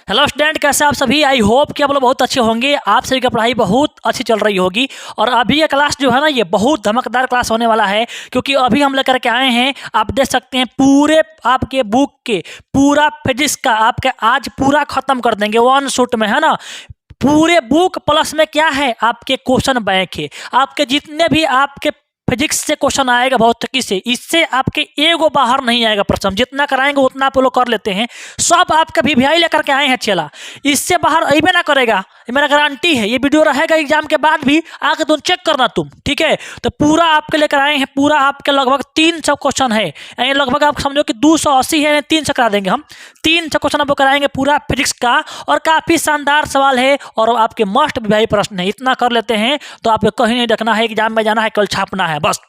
Hello student, कैसे आप सभी। आई होप कि आप लोग बहुत अच्छे होंगे। आप सभी की पढ़ाई बहुत अच्छी चल रही होगी और अभी ये क्लास जो है ना, ये बहुत धमकदार क्लास होने वाला है, क्योंकि अभी हम लेकर के आए हैं। आप देख सकते हैं पूरे आपके बुक के पूरा फिजिक्स का आपके आज पूरा खत्म कर देंगे वन शॉट में, है ना। पूरे बुक प्लस में क्या है, आपके क्वेश्चन बैंक है। आपके जितने भी आपके फिजिक्स से क्वेश्चन आएगा भौतिकी से, इससे आपके एगो बाहर नहीं आएगा प्रश्न। जितना कराएंगे उतना आप लोग कर लेते हैं। सब आपका वीवीआई लेकर के आए हैं चला, इससे बाहर अइबे ना करेगा, ये मेरा गारंटी है। ये वीडियो रहेगा एग्जाम के बाद भी, आके तुम चेक करना तुम, ठीक है। तो पूरा आपके लेकर आए हैं, पूरा आपके लगभग 300 क्वेश्चन है, यानी लगभग आप समझो कि 280 है, 300 करा देंगे हम। 300 क्वेश्चन आपको कराएंगे पूरा फिजिक्स का, और काफी शानदार सवाल है और आपके मस्ट वीवीआई प्रश्न है। इतना कर लेते हैं तो आपको कहीं नहीं देखना है, एग्जाम में जाना है, कल छापना है बस।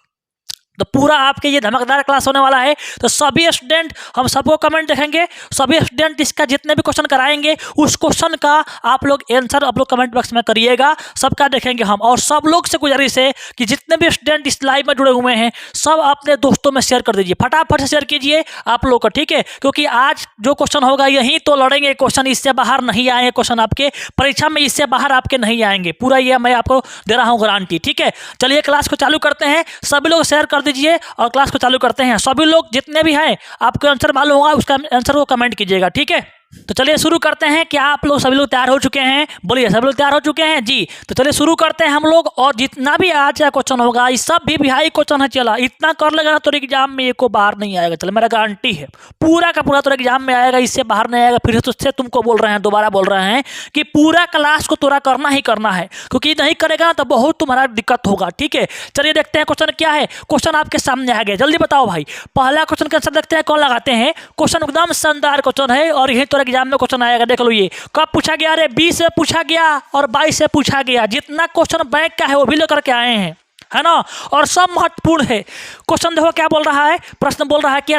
तो पूरा आपके ये धमकदार क्लास होने वाला है। तो सभी स्टूडेंट हम सबको कमेंट देखेंगे, सभी स्टूडेंट इसका जितने भी क्वेश्चन कराएंगे उस क्वेश्चन का आप लोग आंसर आप लोग कमेंट बॉक्स में करिएगा, सबका देखेंगे हम। और सब लोग से गुजारिश है कि जितने भी स्टूडेंट इस लाइव में जुड़े हुए हैं सब अपने दोस्तों में शेयर कर दीजिए, फटाफट से शेयर कीजिए आप लोग को, ठीक है। क्योंकि आज जो क्वेश्चन होगा यही तो लड़ेंगे क्वेश्चन, इससे बाहर नहीं आएंगे क्वेश्चन आपके परीक्षा में, इससे बाहर आपके नहीं आएंगे, पूरा ये मैं आपको दे रहा हूँ गारंटी, ठीक है। चलिए क्लास को चालू करते हैं, सभी लोग शेयर कर दीजिए और क्लास को चालू करते हैं। सभी लोग जितने भी हैं, आपको आंसर मालूम होगा उसका आंसर को कमेंट कीजिएगा, ठीक है। तो चलिए शुरू करते हैं। क्या आप लोग सभी लोग तैयार हो चुके हैं? बोलिए, सभी लोग तैयार हो चुके हैं जी। तो चलिए शुरू करते हैं हम लोग। और जितना भी आज का क्वेश्चन होगा ये सब भी वीवीआई क्वेश्चन है चला, इतना कर लेगा ना तो एग्जाम में एक को बाहर नहीं आएगा, चलो मेरा गारंटी है। पूरा का पूरा तो एग्जाम में आएगा, इससे बाहर नहीं आएगा। फिर से तुमको बोल रहे हैं, दोबारा बोल रहे हैं कि पूरा क्लास को तोरा करना ही करना है, क्योंकि नहीं करेगा ना तो बहुत तुम्हारा दिक्कत होगा, ठीक है। चलिए देखते हैं क्वेश्चन क्या है। क्वेश्चन आपके सामने आ गया, जल्दी बताओ भाई। पहला क्वेश्चन का आंसर देखते हैं कौन लगाते हैं। क्वेश्चन एकदम शानदार क्वेश्चन है और यही तो एग्जाम में क्वेश्चन आएगा। देख लो ये कब पूछा गया, अरे 20 से पूछा गया और 22 से पूछा गया। जितना क्वेश्चन बैंक का है वो भी लेकर के आए हैं, है ना, और सब महत्वपूर्ण है। क्वेश्चन देखो क्या बोल रहा है, प्रश्न बोल रहा है कि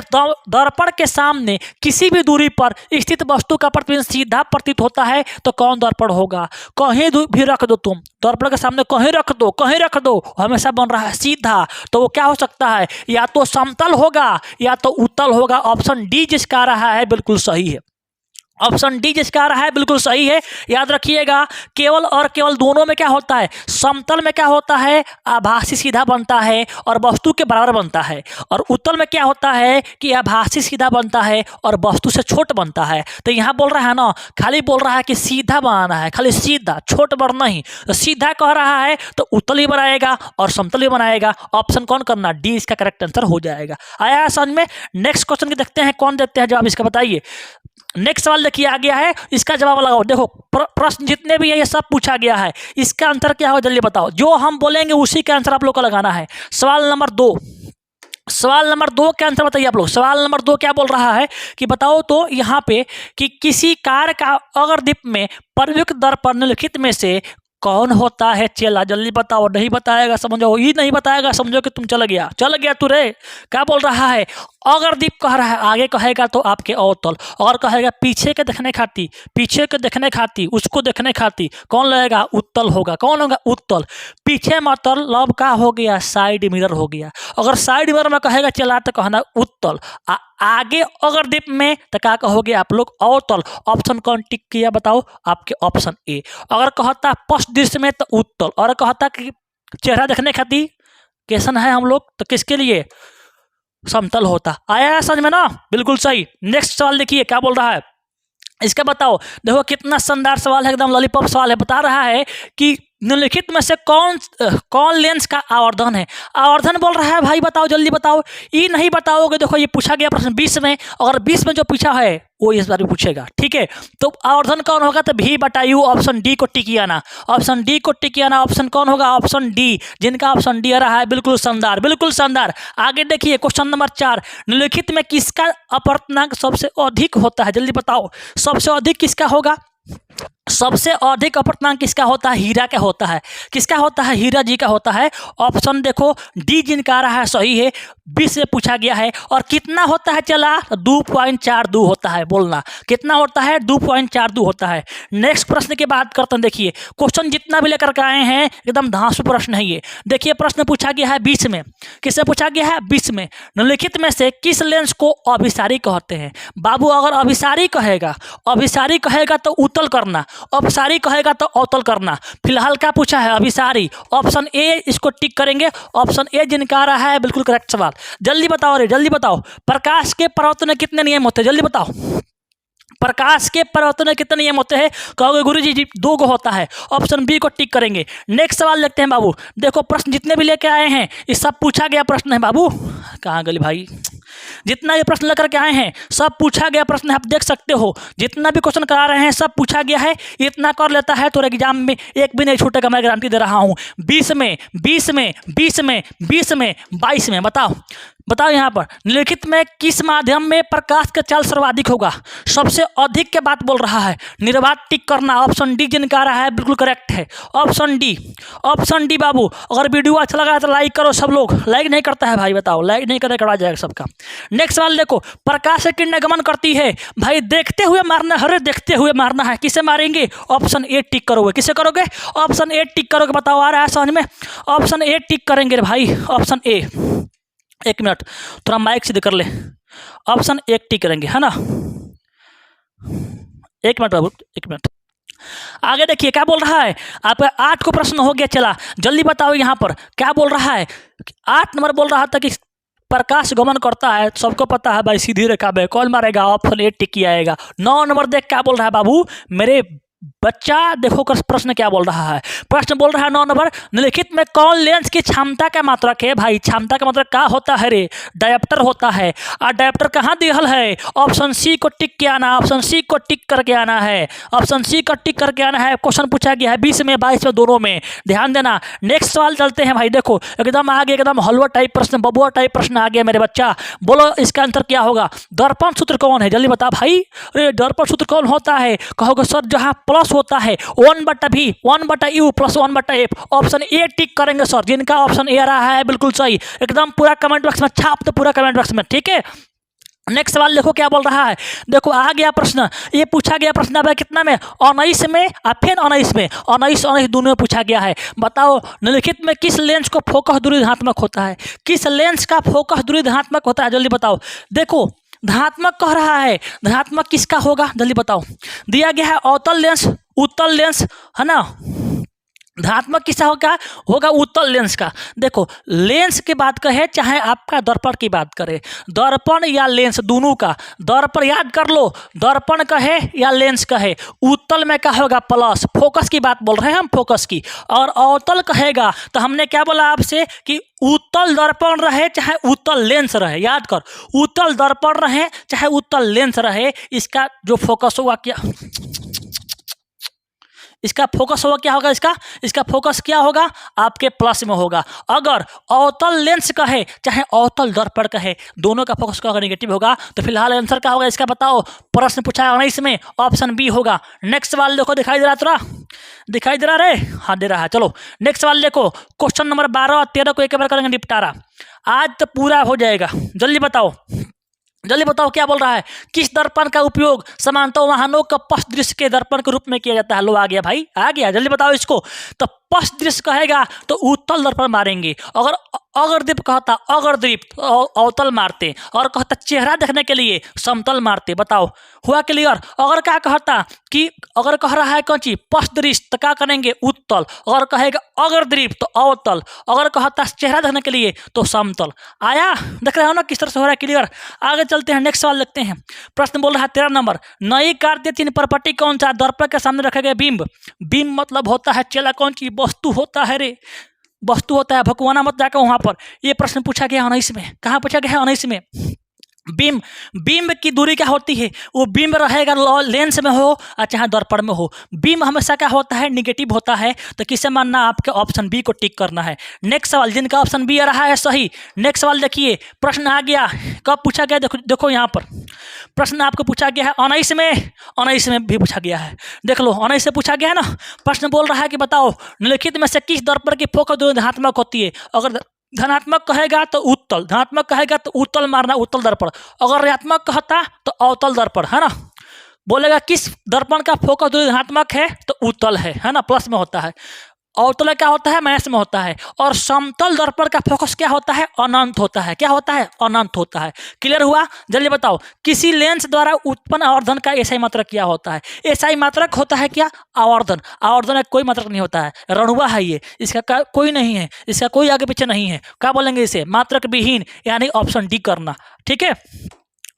दर्पण के सामने किसी भी दूरी पर स्थित वस्तु का प्रतिबिंब सीधा प्रतीत होता है तो कौन दर्पण होगा। कहीं भी रख दो तुम, दर्पण के सामने कहीं रख दो, कहीं रख दो, हमेशा बन रहा है सीधा, तो वो क्या हो सकता है, या तो समतल होगा या तो उत्तल होगा। ऑप्शन डी जिसका आ रहा है बिल्कुल सही है, ऑप्शन डी जिसका आ रहा है बिल्कुल सही है। याद रखिएगा, केवल और केवल दोनों में क्या होता है, समतल में क्या होता है, आभासी सीधा बनता है और वस्तु के बराबर बनता है, और उत्तल में क्या होता है कि आभासी सीधा बनता है और वस्तु से छोट बनता है। तो यहाँ बोल रहा है ना, खाली बोल रहा है कि सीधा बनाना है, खाली सीधा, छोट बढ़ना ही। तो सीधा कह रहा है तो उत्तल ही बनाएगा और समतल ही बनाएगा। ऑप्शन कौन करना, डी इसका करेक्ट आंसर हो जाएगा। आया समझ में। नेक्स्ट क्वेश्चन की देखते हैं, कौन देते हैं जवाब इसका बताइए। नेक्स्ट सवाल देखिए आ गया है, इसका जवाब लगाओ। देखो प्रश्न जितने भी है ये सब पूछा गया है, इसका आंसर क्या हो जल्दी बताओ। जो हम बोलेंगे उसी का आंसर आप लोग को लगाना है। सवाल नंबर 2, सवाल नंबर 2 का आंसर बताइए आप लोग। सवाल नंबर 2 क्या बोल रहा है कि बताओ तो यहाँ पे कि किसी कार का अग्रदीप में प्रयुक्त दर्पण निम्नलिखित में से कौन होता है। चला जल्दी बताओ। नहीं बताएगा समझो, ये नहीं बताएगा समझो कि तुम चल गया तू रे। क्या बोल रहा है, अग्रदीप कह रहा है, आगे कहेगा तो आपके अवतल, और कहेगा पीछे के देखने खाती, उसको देखने खाती, कौन लगेगा, उत्तल होगा। कौन होगा, उत्तल। पीछे मतलब का हो गया साइड मिरर हो गया। अगर साइड मिरर में कहेगा चला तो कहना उत्तल, आगे अग्रदीप में तो क्या कहोगे आप लोग, अवतल। ऑप्शन कौन टिक किया बताओ, आपके ऑप्शन ए। अगर कहता पश्च दृश्य में तो उत्तल, और कहता कि चेहरा देखने खाती कैसन है हम लोग तो किसके लिए, समतल होता। आया समझ में ना, बिल्कुल सही। नेक्स्ट सवाल देखिए क्या बोल रहा है, इसका बताओ। देखो कितना शानदार सवाल है, एकदम लॉलीपॉप सवाल है। बता रहा है कि निम्नलिखित में से कौन लेंस का आवर्धन है। आवर्धन बोल रहा है भाई, बताओ जल्दी बताओ। ये नहीं बताओगे, देखो ये पूछा गया प्रश्न 20 में, अगर 20 में जो पूछा है वो इस बार भी पूछेगा, ठीक है। तो आवर्धन कौन होगा, तो V/U। ऑप्शन डी को टिक आना, ऑप्शन डी को टिक आना। ऑप्शन कौन होगा, ऑप्शन डी। जिनका ऑप्शन डी आ रहा है बिल्कुल शानदार, बिल्कुल शानदार। आगे देखिए क्वेश्चन नंबर 4, निम्नलिखित में किसका अपवर्तनांक सबसे अधिक होता है, जल्दी बताओ। सबसे अधिक किसका होगा, सबसे अधिक अपर्तनांक किसका होता है? हीरा का होता है। किसका होता है? हीरा जी का होता है। ऑप्शन देखो डी जिनका रहा है सही है, 20 से पूछा गया है। और कितना होता है चला? 2.42 होता है। बोलना कितना होता है? 2.42 होता है। नेक्स्ट प्रश्न की बात करते हैं। देखिए क्वेश्चन जितना भी लेकर के आए हैं एकदम धांसू प्रश्न है ये। देखिए प्रश्न पूछा गया है 20 में। किससे पूछा गया है? 20 में। निम्नलिखित में से किस लेंस को अभिसारी कहते हैं? बाबू अगर अभिसारी कहेगा तो उत्तल करना, अपसारी कहेगा तो अवतल करना। फिलहाल क्या पूछा है? अभिसारी। ऑप्शन ए इसको टिक करेंगे। ऑप्शन ए जिनका रहा है बिल्कुल करेक्ट सवाल। जल्दी बताओ रे, जल्दी बताओ। प्रकाश के परावर्तन में कितने नियम होते हैं? जल्दी बताओ। प्रकाश के परावर्तन में कितने नियम होते हैं? कहोगे गुरुजी जी 2 को होता है। ऑप्शन बी को टिक करेंगे। नेक्स्ट सवाल देखते हैं बाबू। देखो प्रश्न जितने भी लेके आए हैं ये सब पूछा गया प्रश्न है बाबू। कहाँ गली भाई? जितना ये प्रश्न लेकर के आए हैं सब पूछा गया प्रश्न है। आप देख सकते हो जितना भी क्वेश्चन करा रहे हैं सब पूछा गया है। इतना कर लेता है तो एग्जाम में एक भी नहीं छूटेगा, मैं गारंटी दे रहा हूँ। 20 में 20 में 20 में 20 में 22 में बताओ बताओ यहाँ पर निम्नलिखित में किस माध्यम में प्रकाश का चाल सर्वाधिक होगा? सबसे अधिक के बात बोल रहा है। निर्वात टिक करना। ऑप्शन डी जिनका रहा है बिल्कुल करेक्ट है। ऑप्शन डी बाबू। अगर वीडियो अच्छा लगा तो लाइक करो। सब लोग लाइक नहीं करता है भाई, बताओ लाइक नहीं करे, करा जाएगा सबका। नेक्स्ट सवाल देखो। प्रकाश से किरणें गमन करती है भाई, देखते हुए मारना, हरे देखते हुए मारना है। किसे मारेंगे? ऑप्शन ए टिक करोगे। किसे करोगे? ऑप्शन ए टिक करोगे। बताओ आ रहा है समझ में? ऑप्शन ए टिक करेंगे भाई, ऑप्शन ए। एक मिनट थोड़ा माइक सीधे कर ले। ऑप्शन एक टिक करेंगे है ना? एक मिनट बाबू, एक मिनट। आगे देखिए क्या बोल रहा है। आपका 8 को प्रश्न हो गया। चला जल्दी बताओ यहाँ पर क्या बोल रहा है। 8 नंबर बोल रहा था कि प्रकाश गमन करता है, सबको पता है भाई, सीधी रेखा में कौन मारेगा? ऑप्शन ए टिक किया आएगा। 9 नंबर देख क्या बोल रहा है बाबू मेरे बच्चा। देखो प्रश्न क्या बोल रहा है। प्रश्न बोल रहा है 9 नंबर, निम्नलिखित में कौन लेंस की क्षमता का मात्रक है? भाई क्षमता का मात्रक क्या होता है रे? डायोप्टर होता है। और डायोप्टर कहाँ दिहल है? ऑप्शन सी को टिक के आना, ऑप्शन सी को टिक करके आना है, ऑप्शन सी को टिक करके आना है। क्वेश्चन पूछा गया है 20 में 22 में दोनों में, ध्यान देना। नेक्स्ट सवाल चलते हैं भाई। देखो एकदम आगे एकदम हलवा टाइप प्रश्न, बबुआ टाइप प्रश्न आ गया मेरे बच्चा। बोलो इसका आंसर क्या होगा? दर्पण सूत्र कौन है? जल्दी बता भाई। अरे दर्पण सूत्र कौन होता है? कहोगे सर जहाँ प्लस होता है 1/v 1/u plus 1/f। Option A टिक करेंगे सर जिनका ऑप्शन ए रहा है बिल्कुल सही। एकदम पूरा कमेंट बॉक्स में छाप दो, पूरा कमेंट बॉक्स में, ठीक है। नेक्स्ट सवाल देखो क्या बोल रहा है। देखो आ गया प्रश्न, ये पूछा गया प्रश्न अब कितना में? 19 में और फिर 19 में। 19 दोनों में पूछा गया है। बताओ निम्नलिखित में किस लेंस को फोकस दूरी धनात्मक होता है? किस लेंस का फोकस दूरी धनात्मक होता है? जल्दी बताओ। देखो धनात्मक कह रहा है, धनात्मक किसका होगा? जल्दी बताओ। दिया गया है अवतल लेंस, उत्तल लेंस है ना। धनात्मक किसका होगा? उत्तल लेंस का। देखो लेंस की बात कहे चाहे आपका दर्पण की बात करे, दर्पण या लेंस दोनों का। दर्पण याद कर लो, दर्पण कहे या लेंस कहे, उत्तल में क्या होगा? प्लस। फोकस की बात बोल रहे हैं हम, फोकस की। और अवतल कहेगा तो हमने क्या बोला आपसे कि उत्तल दर्पण रहे चाहे उत्तल लेंस रहे। याद कर, उत्तल दर्पण रहे चाहे उत्तल लेंस रहे, इसका जो फोकस होगा क्या? इसका फोकस होगा क्या होगा? इसका फोकस क्या होगा? आपके प्लस में होगा। अगर अवतल लेंस कहे चाहे अवतल दर्पण कहे, दोनों का फोकस क्या होगा? नेगेटिव होगा। तो फिलहाल आंसर क्या होगा इसका बताओ। प्रश्न पूछा है 19 में, ऑप्शन बी होगा। नेक्स्ट सवाल देखो, दिखाई दे रहा है? दिखाई दे रहा रे? हाँ दे रहा है। चलो नेक्स्ट सवाल देखो। क्वेश्चन नंबर 12 और 13 को एक बार करेंगे निपटारा। आज तो पूरा हो जाएगा। जल्दी बताओ, जल्दी बताओ क्या बोल रहा है। किस दर्पण का उपयोग सामान्यतः वाहनों का पश्च दृश्य के दर्पण के रूप में किया जाता है? लो आ गया भाई, आ गया। जल्दी बताओ इसको। तो पश्च दृश्य कहेगा तो उत्तल दर्पण मारेंगे। अगर दीप कहता अगर दीप तो अवतल मारते, और कहता चेहरा देखने के लिए समतल मारते। बताओ हुआ क्लियर? अगर क्या कहता कि अगर कह रहा है कौन चीज पश्च दृश्य तो क्या करेंगे? उत्तल। अगर कहेगा अगर दीप तो अवतल। अगर कहता चेहरा देखने के लिए तो समतल। आया? देख रहे हो ना किस तरह से हो रहा है क्लियर। आगे चलते हैं, नेक्स्ट सवाल देखते हैं। प्रश्न बोल रहा है 13 नंबर, नई कार्य चिन्ह परपट्टी कौन सा? दर्पण के सामने रखे गए बिंब। बिंब मतलब होता है चला कौन चीज? वस्तु होता है रे, वस्तु होता है। भगवाना मत जाकर वहां पर। ये प्रश्न पूछा गया 19 में। कहाँ पूछा गया है? 19 में। बीम बीम की दूरी क्या होती है, वो बीम रहेगा लेंस में हो और चाहे दर्पण में हो, बीम हमेशा क्या होता है, निगेटिव होता है। तो किसे मानना, आपके ऑप्शन बी को टिक करना है। नेक्स्ट सवाल, जिनका ऑप्शन बी आ रहा है सही। नेक्स्ट सवाल देखिए, प्रश्न आ गया, कब पूछा गया, देखो देखो यहाँ पर प्रश्न आपको पूछा गया है 19 में, 19 में भी पूछा गया है। देख लो 19 से पूछा गया है ना। प्रश्न बोल रहा है कि बताओ निम्नलिखित में से किस दर्पण की फोकस दूरी धनात्मक होती है। अगर धनात्मक कहेगा तो उत्तल, धनात्मक कहेगा तो उत्तल मारना, उत्तल दर्पण। अगर ऋणात्मक कहता तो अवतल दर्पण, है ना। बोलेगा किस दर्पण का फोकस दूरी धनात्मक है तो उत्तल है ना, प्लस में होता है। अवतल क्या होता है, माइनस में होता है। और समतल दर्पण का फोकस क्या होता है, अनंत होता है। क्या होता है, अनंत होता है। क्लियर हुआ। जल्दी बताओ, किसी लेंस द्वारा उत्पन्न आवर्धन का एसआई मात्रक क्या होता है। एसआई मात्रक होता है क्या, आवर्धन। आवर्धन कोई मात्रक नहीं होता है, रणुआ है ये, इसका कोई नहीं है, इसका कोई आगे पीछे नहीं है। क्या बोलेंगे इसे, मात्रक विहीन, यानी ऑप्शन डी करना। ठीक है,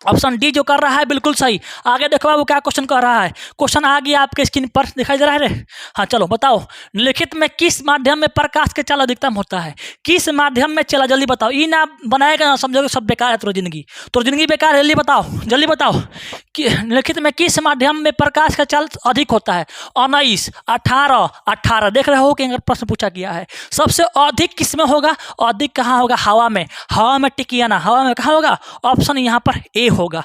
ऑप्शन डी जो कर रहा है बिल्कुल सही। आगे देखो बाबू क्या क्वेश्चन कर रहा है। क्वेश्चन आ गया आपके स्क्रीन पर, दिखाई दे रहा है रे। हाँ चलो बताओ, निम्नलिखित में किस माध्यम में प्रकाश के चाल अधिकतम होता है। किस माध्यम में चला, जल्दी बताओ। ई ना बनाएगा ना, समझोगे सब बेकार है, तो जिंदगी बेकार है। जल्दी बताओ, जल्दी बताओ कि निम्नलिखित में किस माध्यम में प्रकाश का चाल अधिक होता है। 19, 18, 18 देख रहे हो कि अगर प्रश्न पूछा गया है। सबसे अधिक किस में होगा, अधिक कहाँ होगा, हवा में। हवा में टिकियाना, हवा में कहाँ होगा, ऑप्शन यहाँ पर ए होगा।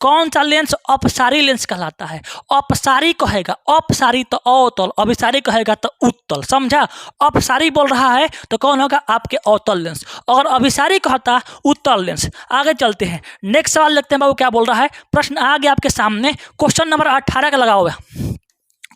कौन सा लेंस अपसारी लेंस कहलाता है। अपसारी कहेगा, अपसारी तो अवतल, अभिसारी कहेगा तो उत्तल, समझा। अपसारी बोल रहा है तो कौन होगा, आपके अवतल लेंस। और अभिसारी कहता उत्तल लेंस। आगे चलते हैं, नेक्स्ट सवाल देखते हैं बाबू क्या बोल रहा है। प्रश्न आ गया आपके सामने, क्वेश्चन नंबर 18 का लगा हुआ है।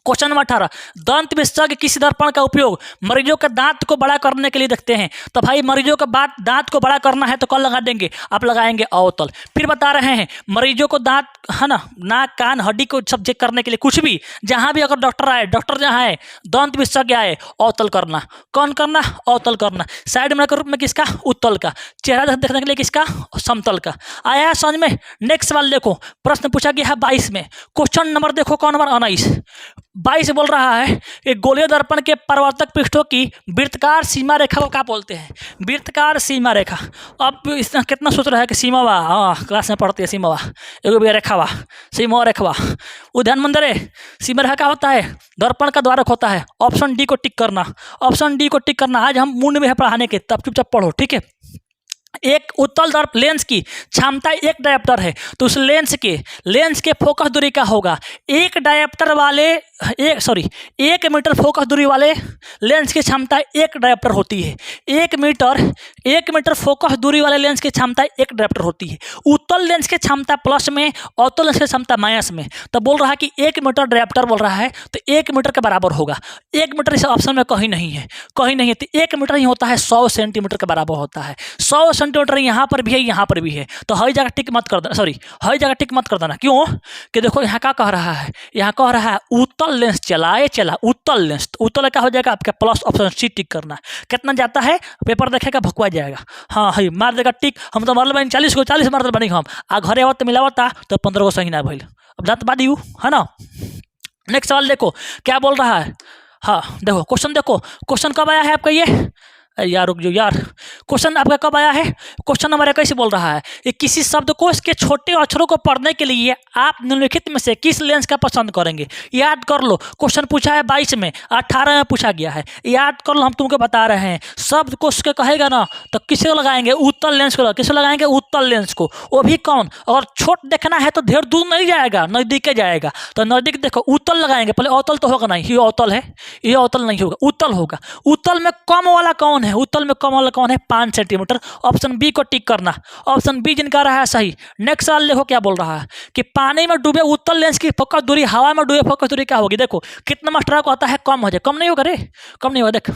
क्वेश्चन नंबर 18, दंत विशेषज्ञ किसी दर्पण का उपयोग मरीजों के दांत को बड़ा करने के लिए देखते हैं। तो भाई मरीजों के दांत को बड़ा करना है तो कौन लगा देंगे, आप लगाएंगे अवतल। फिर बता रहे हैं मरीजों को दांत, है ना, नाक कान हड्डी को सब चेक करने के लिए, कुछ भी जहां भी अगर डॉक्टर आए, डॉक्टर जहां है, दंत विशेषज्ञ आए, अवतल करना। कौन करना, अवतल करना। साइड में रूप में किसका, उत्तल का। चेहरा देखने के लिए किसका, समतल का। आया है समझ में। नेक्स्ट सवाल देखो, प्रश्न पूछा गया है 22 में। क्वेश्चन नंबर देखो कौन नंबर 19, 22 बोल रहा है कि गोलीय दर्पण के परावर्तक पृष्ठों की वृत्तकार सीमा रेखा को क्या बोलते हैं। वृत्तकार सीमा रेखा। अब इसमें कितना सोच रहा है कि सीमा वा, हाँ क्लास में पढ़ती है सीमा वा, एगो भी रेखा वा, सीमा रेखा वा। वो ध्यान मंदिर है, सीमा रेखा क्या होता है, दर्पण का द्वारक होता है। ऑप्शन डी को टिक करना, ऑप्शन डी को टिक करना। आज हम मूड में है पढ़ाने के, तब चुपचाप पढ़ो, ठीक है। एक उत्तल दर्पण लेंस की क्षमता 1 डायोप्टर है, तो उस लेंस के फोकस दूरी क्या होगा। 1 डायोप्टर वाले 1 मीटर फोकस दूरी वाले लेंस की क्षमता 1 डायोप्टर होती है। 1 मीटर फोकस दूरी वाले लेंस की क्षमता 1 डायोप्टर होती है। उत्तल लेंस की क्षमता प्लस में, अवतल लेंस की क्षमता माइनस में। तो बोल रहा है कि 1 मीटर डायोप्टर बोल रहा है, तो 1 मीटर के बराबर होगा। 1 मीटर इस ऑप्शन में कहीं नहीं है, कहीं नहीं है। तो 1 मीटर ही होता है, 100 सेंटीमीटर के बराबर होता है। 100 सेंटीमीटर यहाँ पर भी है, यहाँ पर भी है। तो हर जगह टिक मत कर देना, हर जगह टिक मत कर देना। क्यों कि देखो यहाँ क्या कह रहा है, यहाँ कह रहा है उत्तल लेंस चला उत्तल लेंस। तो उत्तल क्या हो जाएगा आपका, प्लस ऑप्शन सी टिक करना। कितना जाता है, पेपर देखेगा भकुआ जाएगा। हाँ है, मार देगा टिक। हम तो मारल बनी 40 को 40 मारल बनी हम, आ घरे आवत मिलावता तो 15 को सही ना भइल। अब जात बादी है ना। नेक्स्ट सवाल देखो क्या बोल रहा है। हाँ देखो क्वेश्चन, देखो क्वेश्चन कब आया है आपका ये, यार रुक जाओ यार। क्वेश्चन आपका कब आया है, क्वेश्चन नंबर 21 बोल रहा है कि किसी शब्दकोश के छोटे अक्षरों को पढ़ने के लिए आप निम्नलिखित में से किस लेंस का पसंद करेंगे। याद कर लो, क्वेश्चन पूछा है 22 में, 18 में पूछा गया है। याद कर लो, हम तुमको बता रहे हैं। शब्दकोश के कहेगा ना तो किसे लगाएंगे, उत्तल लेंस को। किसे लगाएंगे, उत्तल लेंस को। वो भी कौन, अगर छोट देखना है तो ढेर दूर नहीं जाएगा, नजदीक जाएगा। तो नजदीक देखो उत्तल लगाएंगे। पहले अवतल तो होगा नहीं, ये अवतल है, ये अवतल नहीं होगा, उत्तल होगा। उत्तल में कम वाला कौन है, उत्तल में कम वाला कौन है, 5 सेंटीमीटर। ऑप्शन बी को टिक करना, ऑप्शन बी जिनका रहा है सही। नेक्स्ट सवाल देखो क्या बोल रहा है कि पानी में डूबे उत्तल लेंस की फोकस दूरी हवा में डूबे फोकस दूरी क्या होगी। देखो कितना मास्टर को आता है, कम हो जाए, कम नहीं होगा रे, कम नहीं होगा। देख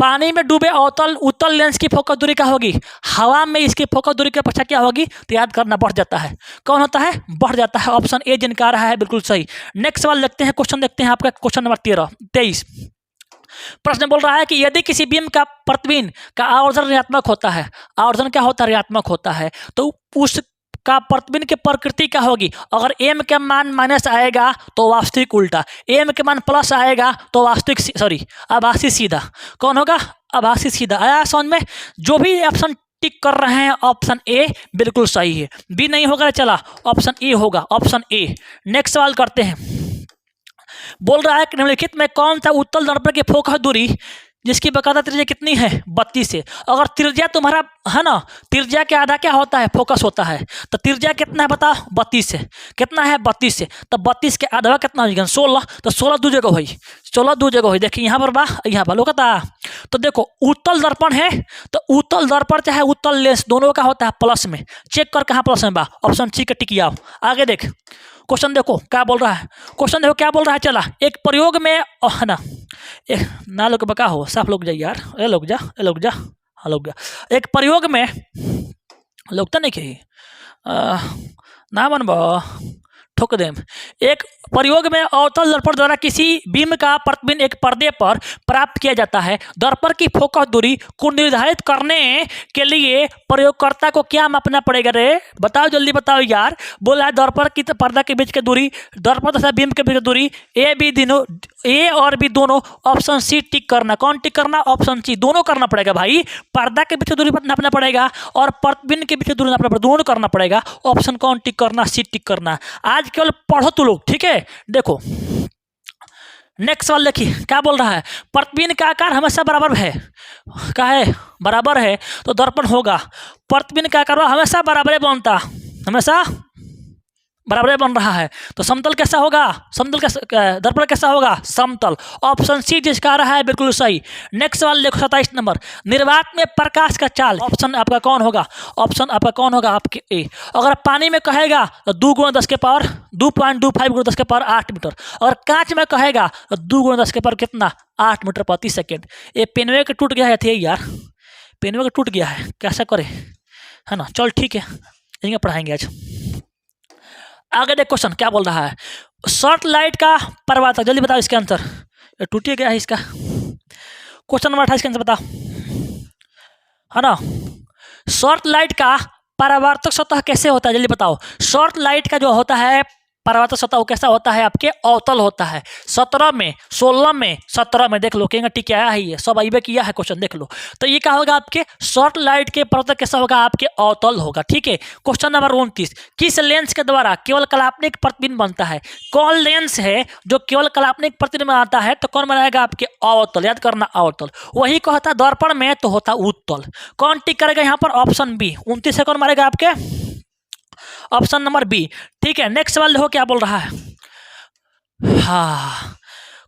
पानी में डूबे उत्तल लेंस की फोकस दूरी क्या होगी, हवा में इसकी फोकस दूरी के पीछे क्या होगी, तो याद करना, बढ़ जाता है। कौन होता है, बढ़ जाता है। ऑप्शन ए जिनका रहा है बिल्कुल सही। नेक्स्ट सवाल देखते हैं, क्वेश्चन देखते हैं आपका क्वेश्चन नंबर 23। प्रश्न बोल रहा है कि यदि किसी बीम का प्रतिबिंब का आवर्धन ऋणात्मक होता है, आवर्धन क्या होता है, ऋणात्मक होता है, तो उस का प्रतिबिंब की प्रकृति क्या होगी। अगर एम के मान माइनस आएगा तो वास्तविक उल्टा, एम के मान प्लस आएगा तो वास्तविक आभासी सीधा। कौन होगा, आभासी सीधा। आया समझ में। जो भी ऑप्शन टिक कर रहे हैं ऑप्शन ए बिल्कुल सही है। बी नहीं होगा, चला ऑप्शन ए होगा, ऑप्शन ए। नेक्स्ट सवाल करते हैं। बोल रहा है कि निम्नलिखित में कौन सा उत्तल दर्पण की फोकस दूरी जिसकी बकायदा त्रिज्या कितनी है 32 है। अगर त्रिज्या तुम्हारा है ना, त्रिज्या के आधा क्या होता है फोकस होता है, तो त्रिज्या कितना है बताओ 32 है। कितना है 32 है, तो 32 के आधा कितना हो 16, तो 16 दो जगह हुई, 16 दो जगह हुई। देखिए यहाँ पर बा, यहाँ पर लोग तो देखो उत्तल दर्पण है, तो उत्तल दर्पण चाहे उत्तल लेंस दोनों का होता है प्लस में। चेक कर कहाँ प्लस में बा, ऑप्शन सी का टिक आओ। आगे देख क्वेश्चन, देखो क्या बोल रहा है, क्वेश्चन देखो क्या बोल रहा है। चला एक प्रयोग में है ना, ना लोग बका हो साफ लोग जा यार, ए लोग जा, ए लोग जा, हाँ लोग जा। एक प्रयोग में लोग तो नहीं कही ना बनबा ठोक देम। एक प्रयोग में अवतल दर्पण द्वारा किसी बीम का प्रतिबिंब एक पर्दे पर प्राप्त किया जाता है। दर्पण की फोकस दूरी को निर्धारित करने के लिए प्रयोगकर्ता को क्या मापना पड़ेगा रे, बताओ जल्दी बताओ यार। बोला है दर्पण की पर्दा के बीच की दूरी, दर्पण तथा बीम के बीच की दूरी ए बी दोनों, ए और बी दोनों, ऑप्शन सी टिक करना। कौन टिक करना, ऑप्शन सी, दोनों करना पड़ेगा भाई। पर्दा के बीच दूरी नापना पड़ेगा और प्रतिबिंब के बीच दूरी नापना पड़ेगा, दोनों करना पड़ेगा। ऑप्शन कौन टिक करना, सी टिक करना। आज केवल पढ़ो तू लोग, ठीक है। देखो नेक्स्ट सवाल देखिए क्या बोल रहा है। प्रतिबिंब का आकार हमेशा बराबर है, क्या है बराबर है, तो दर्पण होगा। प्रतिबिंब का आकार हमेशा बराबर बनता, हमेशा बराबर बन रहा है, तो समतल कैसा होगा, समतल कैसा, दर्पण कैसा होगा समतल। ऑप्शन सी जिसका आ रहा है बिल्कुल सही। नेक्स्ट सवाल देखो 27 नंबर। निर्वात में प्रकाश का चाल, ऑप्शन आपका कौन होगा, ऑप्शन आपका कौन होगा, आपके ए। अगर पानी में कहेगा तो 2 × 10 के पावर 2.25 × 10 के पावर 8 मीटर। और कांच में कहेगा तो 2 × 10 के पावर कितना 8 मीटर प्रति सेकेंड। ये पेनवे के टूट गया है थे यार, पेनवे का टूट गया है, कैसा करे है ना। चल ठीक है, यहीं पढ़ाएंगे आज। आगे देख क्वेश्चन क्या बोल रहा है। शॉर्ट लाइट का परिवर्तक, जल्दी बताओ इसके आंसर, ये टूट गया है इसका। क्वेश्चन नंबर 28 का आंसर बताओ, है ना। शॉर्ट लाइट का परावर्तक सतह कैसे होता है, जल्दी बताओ। शॉर्ट लाइट का जो होता है परावर्तक सतह वो कैसा होता है, आपके अवतल होता है। 17 में 16 में 17 में देख लो, कहेंगे टिक आया है, ये सब आइबे किया है क्वेश्चन, देख लो। तो ये क्या होगा आपके शॉर्ट लाइट के परावर्तक कैसा होगा, आपके अवतल होगा, ठीक है। Question number 29। किस लेंस के द्वारा केवल काल्पनिक प्रतिबिंब बनता है। कौन लेंस है जो केवल काल्पनिक प्रतिबिंब आता है, तो कौन बनाएगा, आपके अवतल, याद करना अवतल। वही कहता दर्पण में तो होता उत्तल। कौन टिक करेगा यहाँ पर, ऑप्शन बी। 29 से कौन मारेगा, आपके ऑप्शन नंबर बी, ठीक है। नेक्स्ट सवाल देखो क्या बोल रहा है। हाँ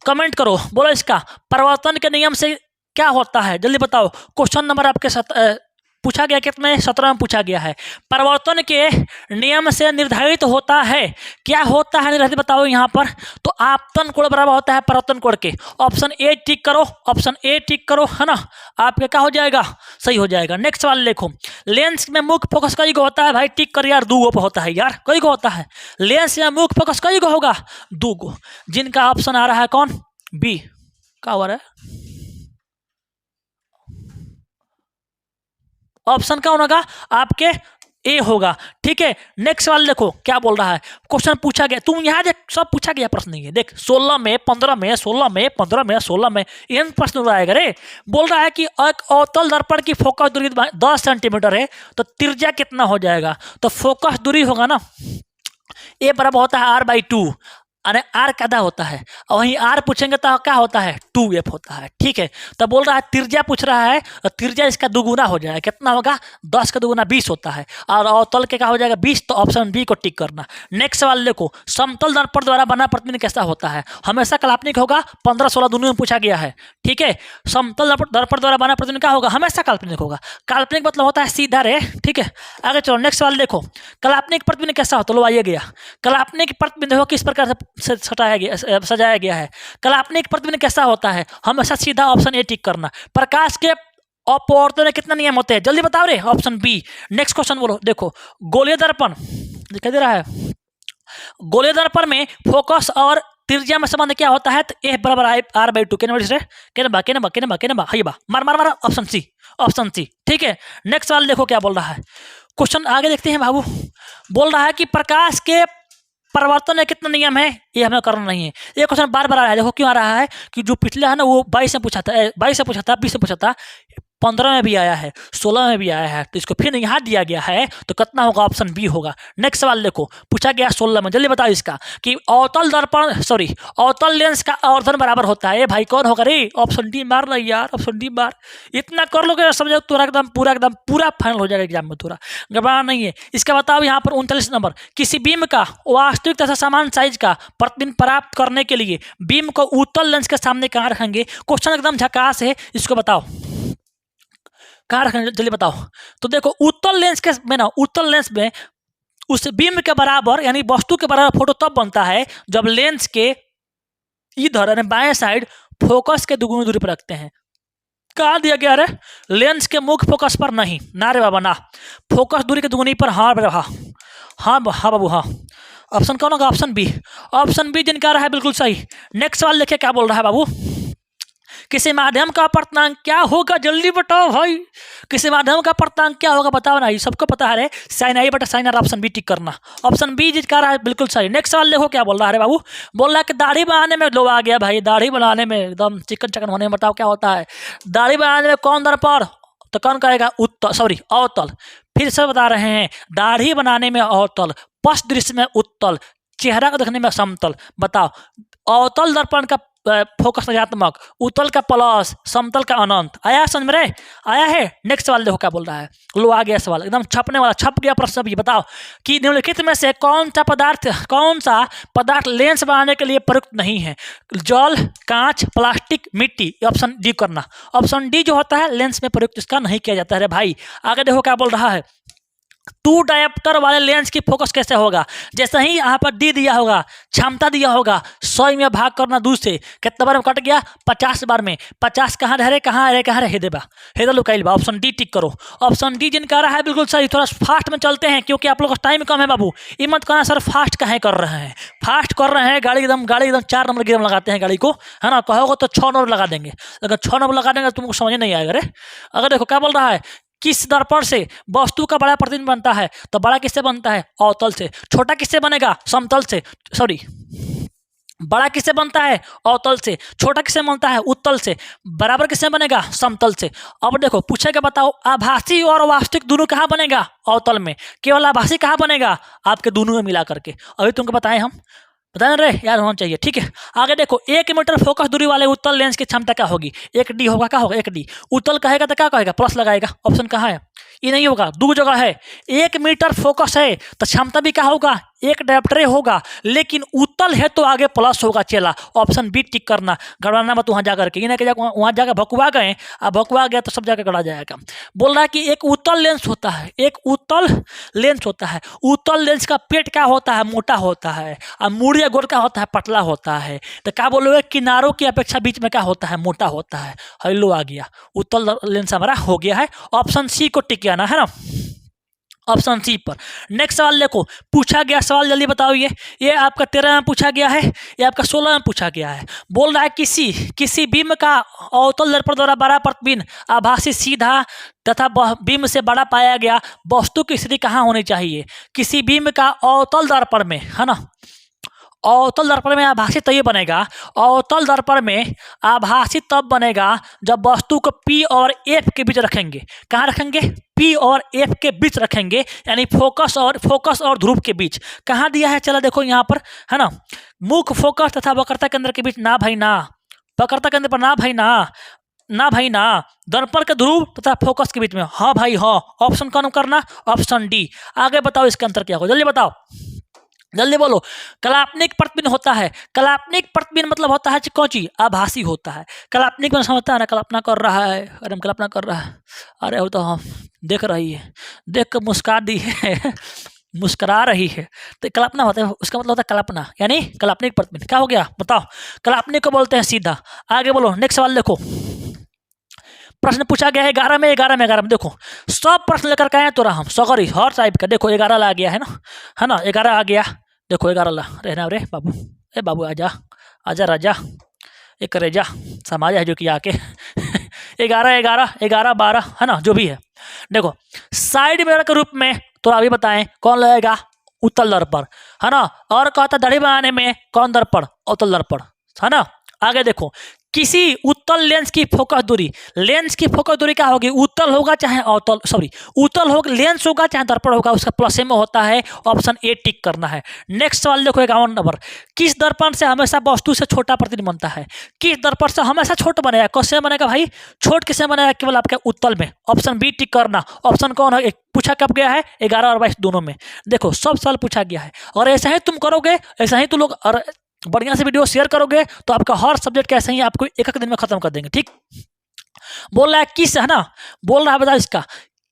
कमेंट करो, बोलो इसका परिवर्तन के नियम से क्या होता है, जल्दी बताओ। क्वेश्चन नंबर आपके पूछा गया कितने 17 में पूछा गया है। परिवर्तन के नियम से निर्धारित होता है, क्या होता है निर्धारित बताओ यहाँ पर। तो आपतन कोण बराबर होता है परिवर्तन कोण के। ऑप्शन ए टिक करो, ऑप्शन ए टिक करो, है ना, आपके क्या हो जाएगा, सही हो जाएगा। नेक्स्ट सवाल देखो। लेंस में मुख्य फोकस कई गो होता है भाई, टिक कर यार, 2 गो होता है यार, कई गो होता है लेंस में मुख्य फोकस कई गो होगा, 2 गो, जिनका ऑप्शन आ रहा है कौन, बी। क्या हो रहा है, ऑप्शन कौन होगा, आपके ए होगा, ठीक है। नेक्स्ट सवाल देखो क्या बोल रहा है। क्वेश्चन पूछा गया, तुम यहाँ देख सब पूछा गया प्रश्न नहीं है, देख 16 में 15 में 16 में 15 में 16 में इन प्रश्न आएगा रे। बोल रहा है कि एक अवतल दर्पण की फोकस दूरी 10 सेंटीमीटर है, तो त्रिज्या कितना हो जाएगा, तो फोकस दूरी होगा ना, ए बराबर होता है r/2, अरे आर का आधा होता है, और वहीं आर पूछेंगे तो क्या होता है 2f होता है, ठीक है। तो बोल रहा है त्रिज्या पूछ रहा है, और त्रिज्या इसका दुगुना हो जाएगा, कितना होगा 10 का दुगुना 20 होता है, और अवतल के क्या हो जाएगा 20, तो ऑप्शन बी को टिक करना। नेक्स्ट सवाल देखो। समतल दर्पण द्वारा बना प्रतिबिंब कैसा होता है, हमेशा काल्पनिक होगा, 15-16 दोनों में पूछा गया है, ठीक है। समतल दर्पण द्वारा बना प्रतिबिंब क्या होगा, हमेशा काल्पनिक होगा। काल्पनिक मतलब होता है सीधा रे, ठीक है। आगे चलो नेक्स्ट सवाल देखो। काल्पनिक प्रतिबिंब कैसा होता है, लो आइए गया। काल्पनिक प्रतिबिंब देखो किस प्रकार से सजाया गया है। काल्पनिक प्रतिबिंब कैसा होता है, हमेशा सीधा, ऑप्शन ए टिक करना। प्रकाश के अपवर्तन में कितने नियम होते हैं, जल्दी बताओ रे, ऑप्शन बी। नेक्स्ट क्वेश्चन बोलो, देखो गोलीय दर्पण दिखाई दे रहा है, गोलीय दर्पण में फोकस और त्रिज्या में संबंध क्या होता है, तो ए बराबर r/2 के मार मार मार, ऑप्शन सी, ऑप्शन सी, ठीक है। नेक्स्ट सवाल देखो क्या बोल रहा है। क्वेश्चन आगे देखते हैं बाबू। बोल रहा है कि प्रकाश के परिवर्तन में कितना नियम है, ये हमें करना नहीं है। ये क्वेश्चन बार बार आ रहा है, देखो क्यों आ रहा है कि जो पिछले है ना वो 22 से पूछा था, 22 से पूछा था, 20 से पूछा था, 15 में भी आया है, 16 में भी आया है, तो इसको फिर यहाँ दिया गया है तो कितना होगा? ऑप्शन बी होगा। नेक्स्ट सवाल देखो, पूछा गया 16 में, जल्दी बताओ इसका कि अवतल लेंस का आवर्धन बराबर होता है। भाई कौन होगा रे? ऑप्शन डी मार रही यार, ऑप्शन डी मार। इतना कर लोगे समझो पूरा एकदम पूरा फाइनल हो जाएगा एग्जाम में, पूरा घबराना नहीं है। इसका बताओ यहाँ पर 39 नंबर, किसी बीम का वास्तविक तथा समान साइज का प्रतिबिंब प्राप्त करने के लिए बीम को उत्तल लेंस के सामने कहाँ रखेंगे? क्वेश्चन एकदम झकास है, इसको बताओ कहाँ रखेंगे, जल्दी बताओ। तो देखो उत्तल लेंस में उस बीम के बराबर यानी वस्तु के बराबर फोटो तब बनता है जब लेंस के इधर यानी बाएं साइड फोकस के दुगुनी दूरी पर रखते हैं। कहा दिया गया रे? लेंस के मुख्य फोकस पर नहीं, ना रे बाबा ना, फोकस दूरी के दुगुनी पर। हाँ बाबू हाँ। ऑप्शन कौन होगा? ऑप्शन बी जिनका रहा है बिल्कुल सही। नेक्स्ट सवाल देखिए क्या बोल रहा है बाबू, किसी माध्यम का अपर्तनांक क्या होगा? जल्दी बताओ भाई, किसी माध्यम का अपर्तनांक क्या होगा? बताओ ना, ये सबको पता है रे, साइन आई बटा sine R. Option B tick करना, ऑप्शन बी जिसका रहा है बिल्कुल सही। नेक्स्ट सवाल देखो क्या बोल रहा है बाबू, बोल रहा है कि दाढ़ी बनाने में, लो आ गया भाई, दाढ़ी बनाने में एकदम चिकन होने में, बताओ क्या होता है? दाढ़ी बनाने में कौन दर्पण? तो कौन करेगा? अवतल। फिर से बता रहे हैं, दाढ़ी बनाने में अवतल, पश्च दृश्य में उत्तल, चेहरा को देखने में समतल। बताओ, अवतल दर्पण का फोकस ऋणात्मक, उत्तल का प्लस, समतल का अनंत। आया समझ में रे? आया है। नेक्स्ट सवाल देखो क्या बोल रहा है, लो आ गया सवाल एकदम छपने वाला, छप गया प्रश्न भी। बताओ कि निम्नलिखित में से कौन सा पदार्थ लेंस बनाने के लिए प्रयुक्त नहीं है? जल, कांच, प्लास्टिक, मिट्टी। ऑप्शन डी करना, ऑप्शन डी जो होता है लेंस में प्रयुक्त इसका नहीं किया जाता है भाई। आगे देखो क्या बोल रहा है, 2 डायोप्टर वाले लेंस की फोकस कैसे होगा? जैसे ही यहाँ पर डी दिया होगा, क्षमता दिया होगा, 100 में भाग करना 2 से, कितना बार में कट गया? 50 बार में। 50 कहाँ रहे हेदे लुकाइल बा। ऑप्शन डी टिक करो, ऑप्शन डी जिनका रहा है बिल्कुल सही। थोड़ा फास्ट में चलते हैं क्योंकि आप लोग का टाइम कम है बाबू। ये मत कहना सर फास्ट कहाँ कर रहे हैं, फास्ट कर रहे हैं, गाड़ी एकदम 4 नंबर की लगाते हैं गाड़ी को, है ना? कहोगे तो 6 नंबर लगा देंगे, अगर 6 नंबर लगा देंगे तो तुमको समझ नहीं आएगा रे। अगर देखो क्या बोल रहा है, किस दर्पण से वस्तु का बड़ा प्रतिबिंब बनता है? तो बड़ा किससे बनता है? अवतल से। छोटा किससे बनेगा? समतल से। बड़ा किससे बनता है? अवतल से। छोटा किससे बनता है? उत्तल से। बराबर किससे बनेगा? समतल से। अब देखो पूछेगा, बताओ आभासी और वास्तविक दोनों कहाँ बनेगा? अवतल में। केवल आभासी कहाँ बनेगा? आपके दोनों में मिला करके। अभी तुमको बताएं हम, बताना रे, याद होना चाहिए, ठीक है। आगे देखो, 1 मीटर फोकस दूरी वाले उत्तल लेंस की क्षमता क्या होगी? 1 डी होगा, क्या होगा? 1 डी। उत्तल कहेगा तो क्या कहेगा? प्लस लगाएगा। ऑप्शन कहाँ है? ये नहीं होगा, 2 जगह है। 1 मीटर फोकस है तो क्षमता भी क्या होगा? 1 डायोप्टर होगा, लेकिन उत्तल है तो आगे प्लस होगा चेला। ऑप्शन बी टिक करना, गड़वाना मत वहाँ जाकर के, ये ना कि वहाँ जाकर भकुआ गए, अब भकुआ गया तो सब जगह गड़ा जाएगा। बोल रहा है कि एक उत्तल लेंस होता है, उत्तल लेंस का पेट क्या होता है? मोटा होता है, और मूड़ी गोल क्या होता है? पतला होता है। तो क्या बोलोगे? किनारों की अपेक्षा बीच में क्या होता है? मोटा होता है। हेलो आ गया, उत्तल लेंस हमारा हो गया है। ऑप्शन सी को टिक किया ना, है ना? ऑप्शन सी पर। नेक्स्ट सवाल देखो, पूछा गया सवाल, जल्दी बताओ। ये आपका 13 में पूछा गया है, ये आपका 16 में पूछा गया है। बोल रहा है किसी बीम का अवतल दर्पण द्वारा बड़ा प्रतिबिंब आभासी सीधा तथा बीम से बड़ा पाया गया वस्तु की स्थिति कहाँ होनी चाहिए? किसी बीम का अवतल दर्पण में, है ना, अवतल दर्पण में आभासी तब बनेगा, अवतल दर्पण में आभासी तब बनेगा जब वस्तु को P और F के बीच रखेंगे। कहाँ रखेंगे? P और F के बीच रखेंगे, यानी फोकस और ध्रुव के बीच। कहाँ दिया है? चला देखो यहाँ पर, है ना, मुख्य फोकस तथा वक्रता केंद्र के बीच। ना भाई ना, वक्रता केंद्र पर ना भाई ना, दर्पण के ध्रुव तथा फोकस के बीच में। हाँ भाई हाँ। ऑप्शन कौन करना? Option D. आगे बताओ इसके अंतर क्या हो, जल्दी बताओ, जल्दी बोलो। कलात्मक प्रतिबिंब होता है, कलात्मक प्रतिबिंब मतलब होता है कौन चीज? आभासी होता है। कलात्मक में समझता है ना, कल्पना कर रहा है, अरे कल्पना कर रहा है, अरे वो तो हम देख रही है, देख कर मुस्कुरा दी है मुस्कुरा रही है, तो कल्पना होता है, उसका मतलब होता है कल्पना, यानी कलात्मक प्रतिबिंब। क्या हो गया बताओ? कलात्मक को बोलते हैं सीधा। आगे बोलो, नेक्स्ट सवाल देखो, प्रश्न पूछा गया है 11 में। देखो सब प्रश्न लेकर के आए तो हम सगरी हर टाइप का। देखो 11 ला गया है ना, 11 आ गया। देखो 11 ला रहना रे बाबू, बाबू आजा राजा, एक रेजा समाज है जो कि आके 11 12, है ना, जो भी है। देखो साइड मिरर के रूप में तो अभी बताएं कौन लगेगा? उत्तल दर्पण, है ना। और कहता दाढ़ी बनाने में कौन दर्पण? अवतल दर्पण, है ना। आगे देखो किसी उत्तल लेंस की फोकस दूरी, लेंस की फोकस दूरी क्या होगी, उत्तल होगा चाहे अवतल, सॉरी उत्तल होगा, लेंस होगा चाहे दर्पण होगा, उसका प्लस में होता है। ऑप्शन ए टिक करना है। नेक्स्ट सवाल देखो 51 नंबर, किस दर्पण से हमेशा वस्तु से छोटा प्रतिबिंब बनता है, किस दर्पण से हमेशा छोटा बनेगा, कैसे बनेगा भाई, छोट किससे बनेगा, केवल आपके उत्तल में। ऑप्शन बी टिक करना। ऑप्शन कौन है, पूछा कब गया है, 11 और 22 दोनों में। देखो सब सवाल पूछा गया है, और ऐसा ही तुम करोगे, ऐसा ही तुम लोग और बढ़िया से वीडियो शेयर करोगे तो आपका हर सब्जेक्ट कैसे ही आपको एक दिन में खत्म कर देंगे। ठीक, बोल रहा है किस, है ना, बोल रहा है बता इसका,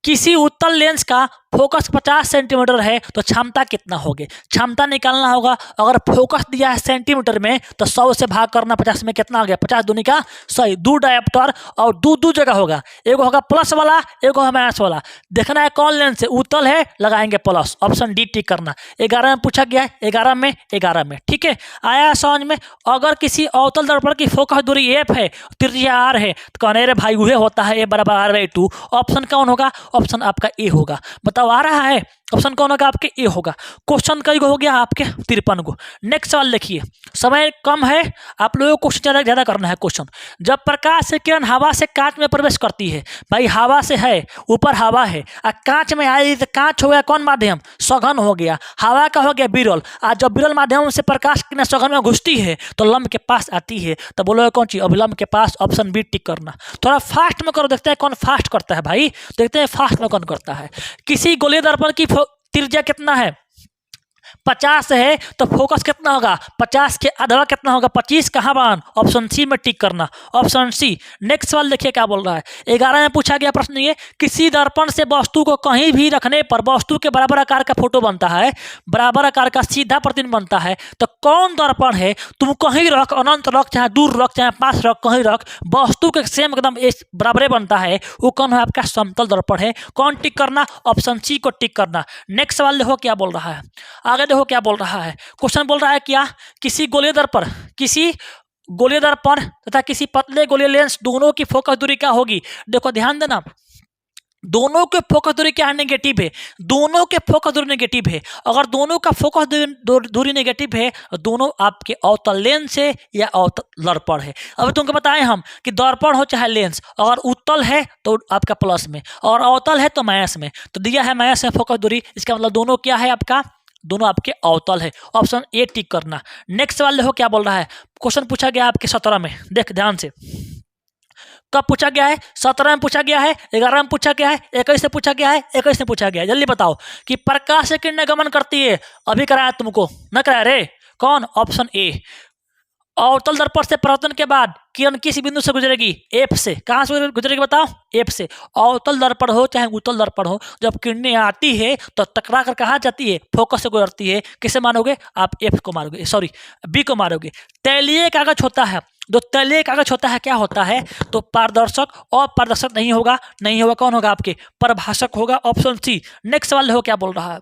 किसी उत्तल लेंस का फोकस 50 सेंटीमीटर है तो क्षमता कितना होगी, क्षमता निकालना होगा। अगर फोकस दिया है सेंटीमीटर में तो 100 से भाग करना, 50 में कितना आ गया, 50 दूनी का 100। दो डायोप्टर और दो जगह होगा, एक होगा प्लस वाला, एक होगा माइनस वाला। देखना है कौन लेंस है, उत्तल है लगाएंगे प्लस। ऑप्शन डी टिक करना। 11 में पूछा गया है, 11 में। ठीक है, आया समझ में। अगर किसी अवतल दर्पण की फोकस दूरी एफ है, त्रिज्या आर है, तो कहने रे भाई वह होता है ए बराबर r/2। ऑप्शन कौन होगा, ऑप्शन आपका ए होगा। बताओ आ रहा है, ऑप्शन कौन होगा आपके ए होगा। क्वेश्चन कई गो हो गया आपके, 53 गो। नेक्स्ट सवाल देखिए, समय कम है, आप लोगों को क्वेश्चन ज्यादा करना है। क्वेश्चन, जब प्रकाश से किरण हवा से कांच में प्रवेश करती है, भाई हवा से है, ऊपर हवा है, कांच में आई तो कांच हो गया कौन माध्यम, सघन हो गया, हवा का हो गया विरल। आज जब विरल माध्यम से प्रकाश किरण सघन में घुसती है तो लंब के पास आती है, तो बोलो कौन चीज, अभिलंब के पास। ऑप्शन बी टिक करना। थोड़ा फास्ट में करो, देखते हैं कौन फास्ट करता है भाई, देखते हैं फास्ट में कौन करता है। किसी गोलीय दर्पण की त्रिज्या कितना है, 50 है तो फोकस कितना होगा, 50 के आधा कितना होगा, 25 कहाँ बान। ऑप्शन सी में टिक करना, ऑप्शन सी। नेक्स्ट सवाल देखिए क्या बोल रहा है, 11 में पूछा गया प्रश्न ये, किसी दर्पण से वस्तु को कहीं भी रखने पर वस्तु के बराबर आकार का फोटो बनता है, बराबर आकार का सीधा प्रतिबिंब बनता है, तो कौन दर्पण है, तुम कहीं रख, अनंत रख, चाहे दूर रख, चाहे पास रख, कहीं रख, वस्तु के सेम एकदम बराबर बनता है, वो कौन है आपका, समतल दर्पण है। कौन टिक करना, ऑप्शन सी को टिक करना। नेक्स्ट सवाल देखो क्या बोल रहा है, आगे देखो क्या बोल रहा है। क्वेश्चन बोल रहा है क्या, किसी गोलीय दर्पण तथा किसी पतले गोलीय लेंस दोनों की फोकस दूरी क्या होगी। देखो ध्यान देना, दोनों के फोकस दूरी क्या नेगेटिव है, दोनों के फोकस दूरी नेगेटिव है। अगर दोनों का फोकस दूरी नेगेटिव है, दोनों आपके अवतल लेंस है या अवतल दर्पण है। अभी तुमको बताएं हम कि दर्पण हो चाहे लेंस, अगर उत्तल है तो आपका प्लस में और अवतल है तो माइनस में। तो दिया है माइनस में फोकस दूरी, इसका मतलब दोनों क्या है आपका, दोनों आपके अवतल है। ऑप्शन ए टिक करना। नेक्स्ट सवाल देखो क्या बोल रहा है। क्वेश्चन पूछा गया आपके 17 में, देख ध्यान से, कब पूछा गया है, 17 में पूछा गया है, 11 में पूछा गया है, 21 में पूछा गया है, 21 में पूछा गया है। जल्दी बताओ कि प्रकाश से किरणें गमन करती है, अभी कराया तुमको, न कराया रे, कौन, ऑप्शन ए। अवतल दर्पण से परावर्तन के बाद किरण किस बिंदु से गुजरेगी, एफ से। कहां से गुजरेगी बताओ, एफ से। अवतल दर्पण हो चाहे उत्तल दर्पण हो, जब किरणें आती है तो टकरा कर कहाँ जाती है, फोकस से गुजरती है। किसे मानोगे आप, एफ को मारोगे, सॉरी बी को मारोगे। तैलीय कागज होता है, जो तैलीय कागज होता है क्या होता है, तो पारदर्शक और पारदर्शक नहीं होगा, कौन होगा आपके, परभाषक होगा। Option C. नेक्स्ट सवाल देखो क्या बोल रहा है,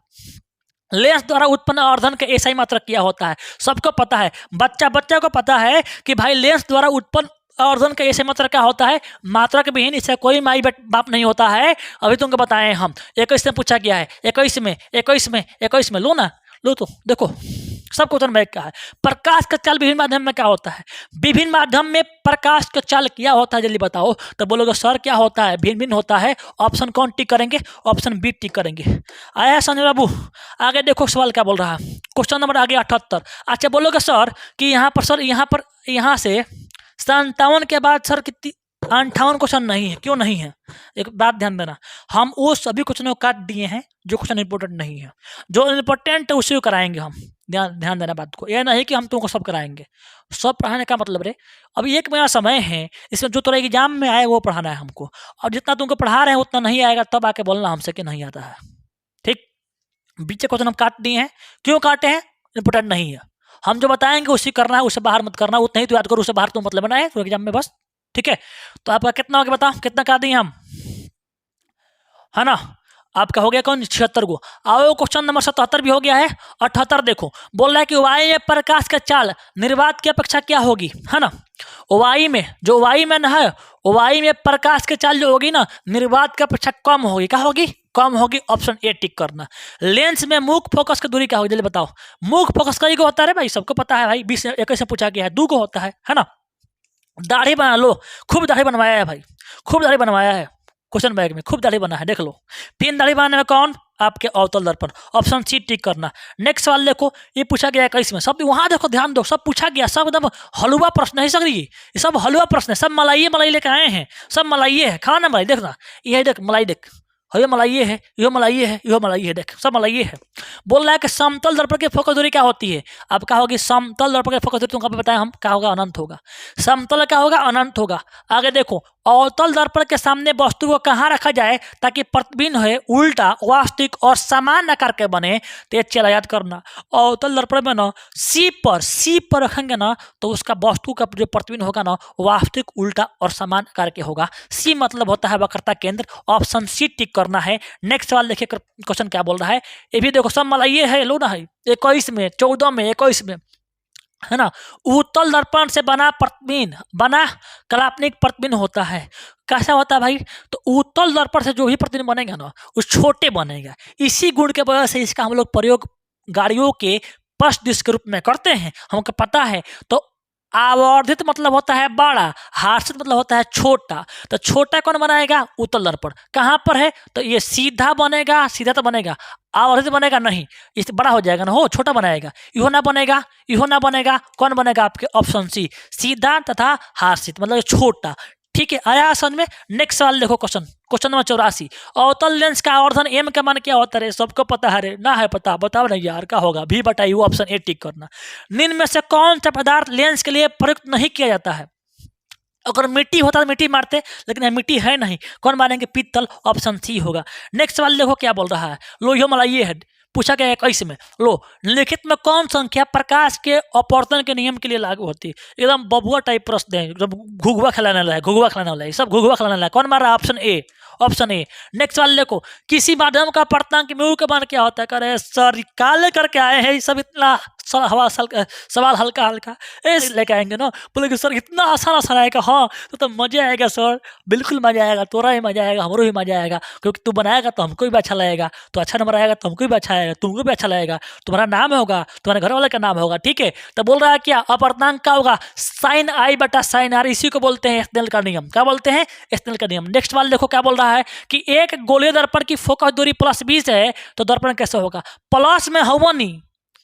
लेंस द्वारा उत्पन्न आवर्धन का ऐसा ही मात्रक क्या होता है। सबको पता है, बच्चा को पता है कि भाई लेंस द्वारा उत्पन्न आवर्धन का ऐसे मात्रक क्या होता है, मात्रक विहीन, इससे कोई माई बाप नहीं होता है। अभी तुमको बताएं हम, 21 में पूछा गया है, 21 में लो ना, लो तो देखो सब क्वेश्चन बैक का है। प्रकाश का चाल विभिन्न माध्यम में क्या होता है, विभिन्न माध्यम में प्रकाश का चाल क्या होता है, जल्दी बताओ। तो बोलोगे सर क्या होता है, भिन्न भिन्न होता है। ऑप्शन कौन टिक करेंगे, ऑप्शन बी टिक करेंगे। आया संजय बाबू, आगे देखो सवाल क्या बोल रहा है। क्वेश्चन नंबर आगे 78। अच्छा बोलोगे सर कि यहाँ से 57 के बाद सर कितनी 58 क्वेश्चन नहीं है, क्यों नहीं है। एक बात ध्यान देना, हम वो सभी क्वेश्चनों को काट दिए हैं जो क्वेश्चन इंपॉर्टेंट नहीं है, जो इंपॉर्टेंट है उसी को कराएंगे हम। ध्यान देना बात को, यह नहीं कि हम तुमको सब कराएंगे। सब पढ़ाने का मतलब रे, अभी 1 महीना समय है, इसमें जो थोड़ा एग्जाम में आए वो पढ़ाना है हमको, और जितना तुमको पढ़ा रहे हैं उतना नहीं आएगा तब आके बोलना हमसे कि नहीं आता है। ठीक, बीच क्वेश्चन हम काट दिए हैं, क्यों काटे हैं, इंपॉर्टेंट नहीं है। हम जो बताएंगे उसी करना है, उससे बाहर मत करना, उतना ही तो याद करो, उससे बाहर तो मतलब बनाए तो एग्जाम में बस। ठीक है, तो आपका कितना हो गया बताओ, कितना काट दिए हम, है ना। आपका हो गया कौन, 76 गो। आओ क्वेश्चन नंबर 77 भी हो गया है। 78 देखो, बोल रहा है कि वायु में प्रकाश का चाल निर्वात की अपेक्षा क्या होगी, है ना। वायु में, जो वायु में ना है, वायु में प्रकाश की चाल जो होगी ना, निर्वात की अपेक्षा कम होगी। क्या होगी, कम होगी। ऑप्शन ए टिक करना। लेंस में मुख्य फोकस की दूरी क्या होगी, जल्दी बताओ। मुख्य फोकस कई को होता है भाई, सबको पता है भाई, 20 21 से पूछा गया है, 2 को होता है ना। दाढ़ी बना लो, खूब दाढ़ी बनवाया है भाई, खूब दाढ़ी बनवाया है, क्वेश्चन बैग में खूब दाढ़ी बना है, देख लो। तीन दाढ़ी बनाने में कौन? आपके अवतल दर्पण, ऑप्शन सी टिक करना। नेक्स्ट सवाल देखो, ये पूछा गया है 21 में, सब वहां देखो, ध्यान दो, सब पूछा गया, सब एकदम हलवा प्रश्न है, सर ये सब हलवा प्रश्न है, सब मलाई मलाई लेकर आए हैं, सब मलाई है, खाना ना मलाई, देखना ये देख मलाई देख, ये मलाई है, ये मलाई है, ये मलाई है, देख सब मलाई है। बोल रहा है कि समतल दर्पण की फोकस दूरी क्या होती है? अब क्या होगी? समतल दर्पण की फोकस दूरी तुमको बताया हम, क्या होगा? अनंत होगा। समतल क्या होगा? अनंत होगा। आगे देखो, अवतल दर्पण के सामने वस्तु को कहाँ रखा जाए ताकि प्रतिबिंब है उल्टा, वास्तविक और समान आकार के बने? तो ये चला याद करना, अवतल दर्पण में ना सी पर रखेंगे ना तो उसका वस्तु का जो प्रतिबिंब होगा ना वास्तविक, उल्टा और समान आकार के होगा। सी मतलब होता है वक्रता केंद्र, ऑप्शन सी टिक करना है। नेक्स्ट सवाल देखिए, क्वेश्चन क्या बोल रहा है, ये भी देखो, सब मलाई है, लो ना है, 21 में, 14 में, 21 में, है ना। उत्तल दर्पण से बना प्रतिबिंब, बना काल्पनिक प्रतिबिंब होता है। कैसा होता है भाई? तो उत्तल दर्पण से जो भी प्रतिबिंब बनेगा ना वो छोटे बनेगा। इसी गुण के वजह से इसका हम लोग प्रयोग गाड़ियों के पृष्ठ दिश के रूप में करते हैं, हमको पता है। तो आवर्धित मतलब होता है बड़ा, हार्षित मतलब होता है छोटा। तो छोटा कौन बनाएगा? उत्तल दर्पण। कहाँ पर है? तो ये सीधा बनेगा, सीधा तो बनेगा, आवर्धित बनेगा नहीं, इस बड़ा हो जाएगा ना, हो छोटा बनाएगा, इहो ना बनेगा, इहो ना बनेगा, कौन बनेगा? आपके ऑप्शन सी, सीधा तथा हार्षित मतलब छोटा। ठीक है, आया समझ में। नेक्स्ट सवाल देखो, क्वेश्चन नंबर 84, अवतल लेंस का आवर्धन एम का मान क्या होता है? सबको पता है रे, ना है पता? बताओ नहीं यार, क्या होगा? भी बताइए, ऑप्शन ए टिक करना। निम्न में से कौन सा पदार्थ लेंस के लिए प्रयुक्त नहीं किया जाता है? अगर मिट्टी होता तो मिट्टी मारते, लेकिन यह मिट्टी है नहीं, कौन मारेंगे? पीतल, ऑप्शन सी होगा। नेक्स्ट सवाल देखो क्या बोल रहा है, लो यो मलाई है, पूछा गया है 21 में, लो लिखित में कौन संख्या प्रकाश के अपवर्तन के नियम के लिए लागू होती है? एकदम बबुआ टाइप प्रश्न है, एकदम घुघुआ खिलाने वाला है, घुघुआ खिलाने वाला है, सब घुघुआ खिलाने वाला है, कौन मार रहा है? Option A, option A. Next सवाल देखो, किसी माध्यम का पर्तांक म्यू का मान क्या होता है? कह रहे सर काले करके आए हैं, सब इतना सवाल हल्का हल्का लेके आएंगे ना, बोले कि सर इतना आसान आसान आएगा, हाँ तो मजा आएगा सर, बिल्कुल मजा आएगा, तोरा ही मजा आएगा, हमरो ही मजा आएगा, क्योंकि तू बनाएगा तो हमको भी अच्छा लगेगा, तो अच्छा नंबर आएगा तो हमको भी अच्छा आएगा, तुमको भी अच्छा लगेगा, तुम्हारा नाम होगा, तुम्हारे घर वाले का नाम होगा। ठीक है, तो बोल रहा है क्या? अपवर्तनांक क्या होगा? साइन आई बटा साइन आर, इसी को बोलते हैं स्नेल का नियम। क्या बोलते हैं? स्नेल का नियम। नेक्स्ट वाला देखो क्या बोल रहा है कि एक गोलीय दर्पण की फोकस दूरी +20 है तो दर्पण कैसे होगा? प्लस में हवनी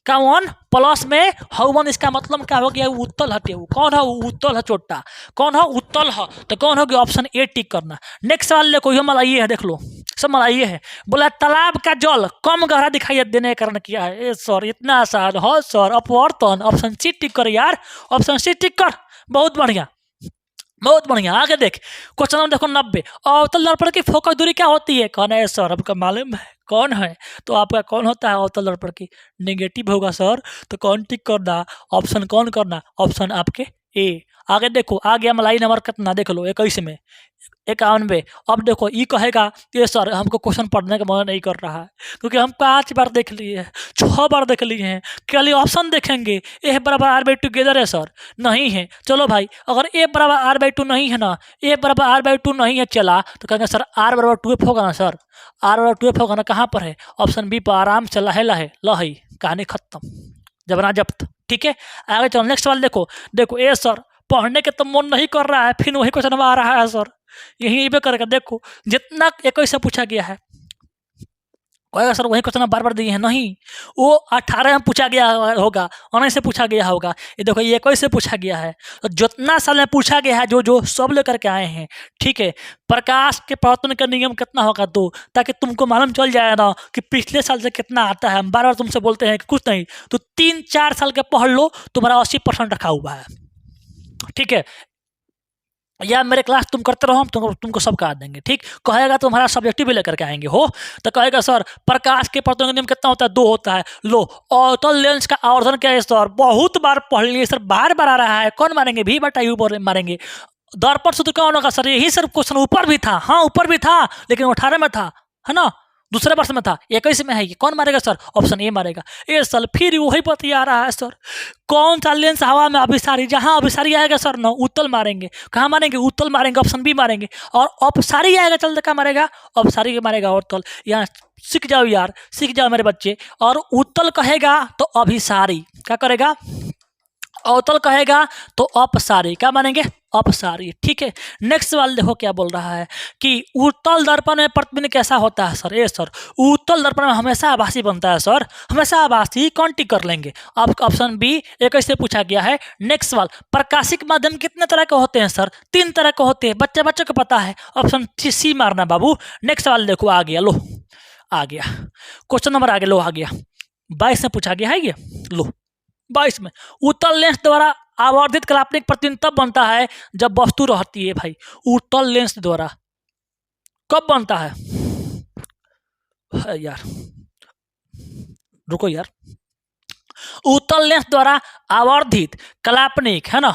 का वन, प्लस में हवन, इसका मतलब क्या हो गया? उत्तल हटे, कौन है? उत्तल है छोटा, कौन है? उत्तल है, तो कौन होगी? ऑप्शन ए टिक करना। नेक्स्ट सवाल देखो, ये मलाई है, देख लो सब मलाई है। बोला तालाब का जल कम गहरा दिखाई देने का कारण क्या है? ए सर इतना आसान? हाँ सर, अपवर्तन, ऑप्शन सी टिक कर यार, ऑप्शन सी टिक कर, बहुत बढ़िया, बहुत बढ़िया। आगे देख, क्वेश्चन नंबर देखो 90, अवतल दर्पण की फोकस दूरी क्या होती है? कौन है सर? आपका मालूम है कौन है? तो आपका कौन होता है अवतल दर्पण की? नेगेटिव होगा सर, तो कौन टिक करना? ऑप्शन कौन करना? ऑप्शन आपके ए। आगे देखो, आ गया मलाई नंबर कितना, देख लो 21 में, 51। अब देखो ये कहेगा ये सर हमको क्वेश्चन पढ़ने का मन नहीं कर रहा है, क्योंकि हम 5 बार देख लिए हैं, 6 बार देख लिए हैं, खाली ऑप्शन देखेंगे। ए बराबर आर बाई टू है सर, नहीं है। चलो भाई, अगर ए बराबर आर बाई टू नहीं है ना, ए बराबर आर बाई टू नहीं है चला, तो कहेंगे सर आर बराबर 2f होगा ना सर, आर बराबर 2f होगा ना। कहाँ पर है? ऑप्शन बी पर आराम से लहे लहे लही, कहानी खत्म, जबना जब्त। ठीक है, आगे चलो नेक्स्ट सवाल देखो। देखो ए सर पढ़ने के तो मन नहीं कर रहा है, फिर वही क्वेश्चन आ रहा है सर, यही पे करके देखो, जितना 21 से पूछा गया है, कहेगा सर वही क्वेश्चन बार बार दिए हैं, नहीं, वो 18 में पूछा गया होगा, 19 से पूछा गया होगा, ये देखो ये 21 से पूछा गया है। तो जितना साल में पूछा गया है, जो जो सब लेकर के आए हैं। ठीक है, प्रकाश के पवर्तन का नियम कितना होगा? 2, ताकि तुमको मालूम चल जाए ना कि पिछले साल से कितना आता है। हम बार बार तुमसे बोलते हैं कि कुछ नहीं, तो 3-4 साल के पढ़ लो, तुम्हारा 80% रखा हुआ है। ठीक है, या मेरे क्लास तुम करते रहो, हम तुमको सब काट देंगे। ठीक, कहेगा तो हमारा सब्जेक्टिव भी लेकर के आएंगे हो, तो कहेगा सर प्रकाश के पवर्तन का नियम कितना होता है? 2 होता है। लो अवतल लेंस का आवर्धन क्या है सर? बहुत बार पढ़ लिए सर, बार बार आ रहा है, कौन मारेंगे? भी बताइए, मारेंगे। दर्पण सूत्र कौन होगा सर? यही सर क्वेश्चन ऊपर भी था, हाँ ऊपर भी था, लेकिन 18 में था, है ना, दूसरे वर्ष में था, 21 में है, ये कौन मारेगा सर? ऑप्शन ए मारेगा। ए सर फिर वही पति आ रहा है सर, कौन सा लेंस हवा में अभिसारी, जहां अभिसारी आएगा सर ना उत्तल मारेंगे। कहाँ मारेंगे? उत्तल मारेंगे, ऑप्शन बी मारेंगे। और अपसारी आएगा, चलते क्या मारेगा? अपसारी मारेगा, उत्तल। यहाँ सीख जाओ यार, सीख जाओ मेरे बच्चे। और उत्तल कहेगा तो अभिसारी क्या करेगा? अवतल कहेगा तो अपसारी, क्या मानेंगे? अपसारी। ठीक है, नेक्स्ट सवाल देखो क्या बोल रहा है कि उत्तल दर्पण में प्रतिबिंब कैसा होता है सर? सर उत्तल दर्पण में हमेशा आभासी बनता है सर, हमेशा आभासी। कौन टिक कर लेंगे? अब ऑप्शन बी एक ऐसे पूछा गया है। नेक्स्ट सवाल, प्रकाशिक माध्यम कितने तरह के होते हैं सर? 3 तरह के होते हैं, बच्चों को पता है। ऑप्शन सी मारना बाबू। नेक्स्ट सवाल देखो, आ गया, लो आ गया क्वेश्चन नंबर, आ गया, लो आ गया 22 में पूछा गया है ये, लो 22 में। उत्तल लेंस द्वारा आवर्धित काल्पनिक प्रतिबिंब तब बनता है जब वस्तु रहती है भाई। उत्तल लेंस द्वारा कब बनता है यार? रुको यार, उत्तल लेंस द्वारा आवर्धित काल्पनिक, है ना,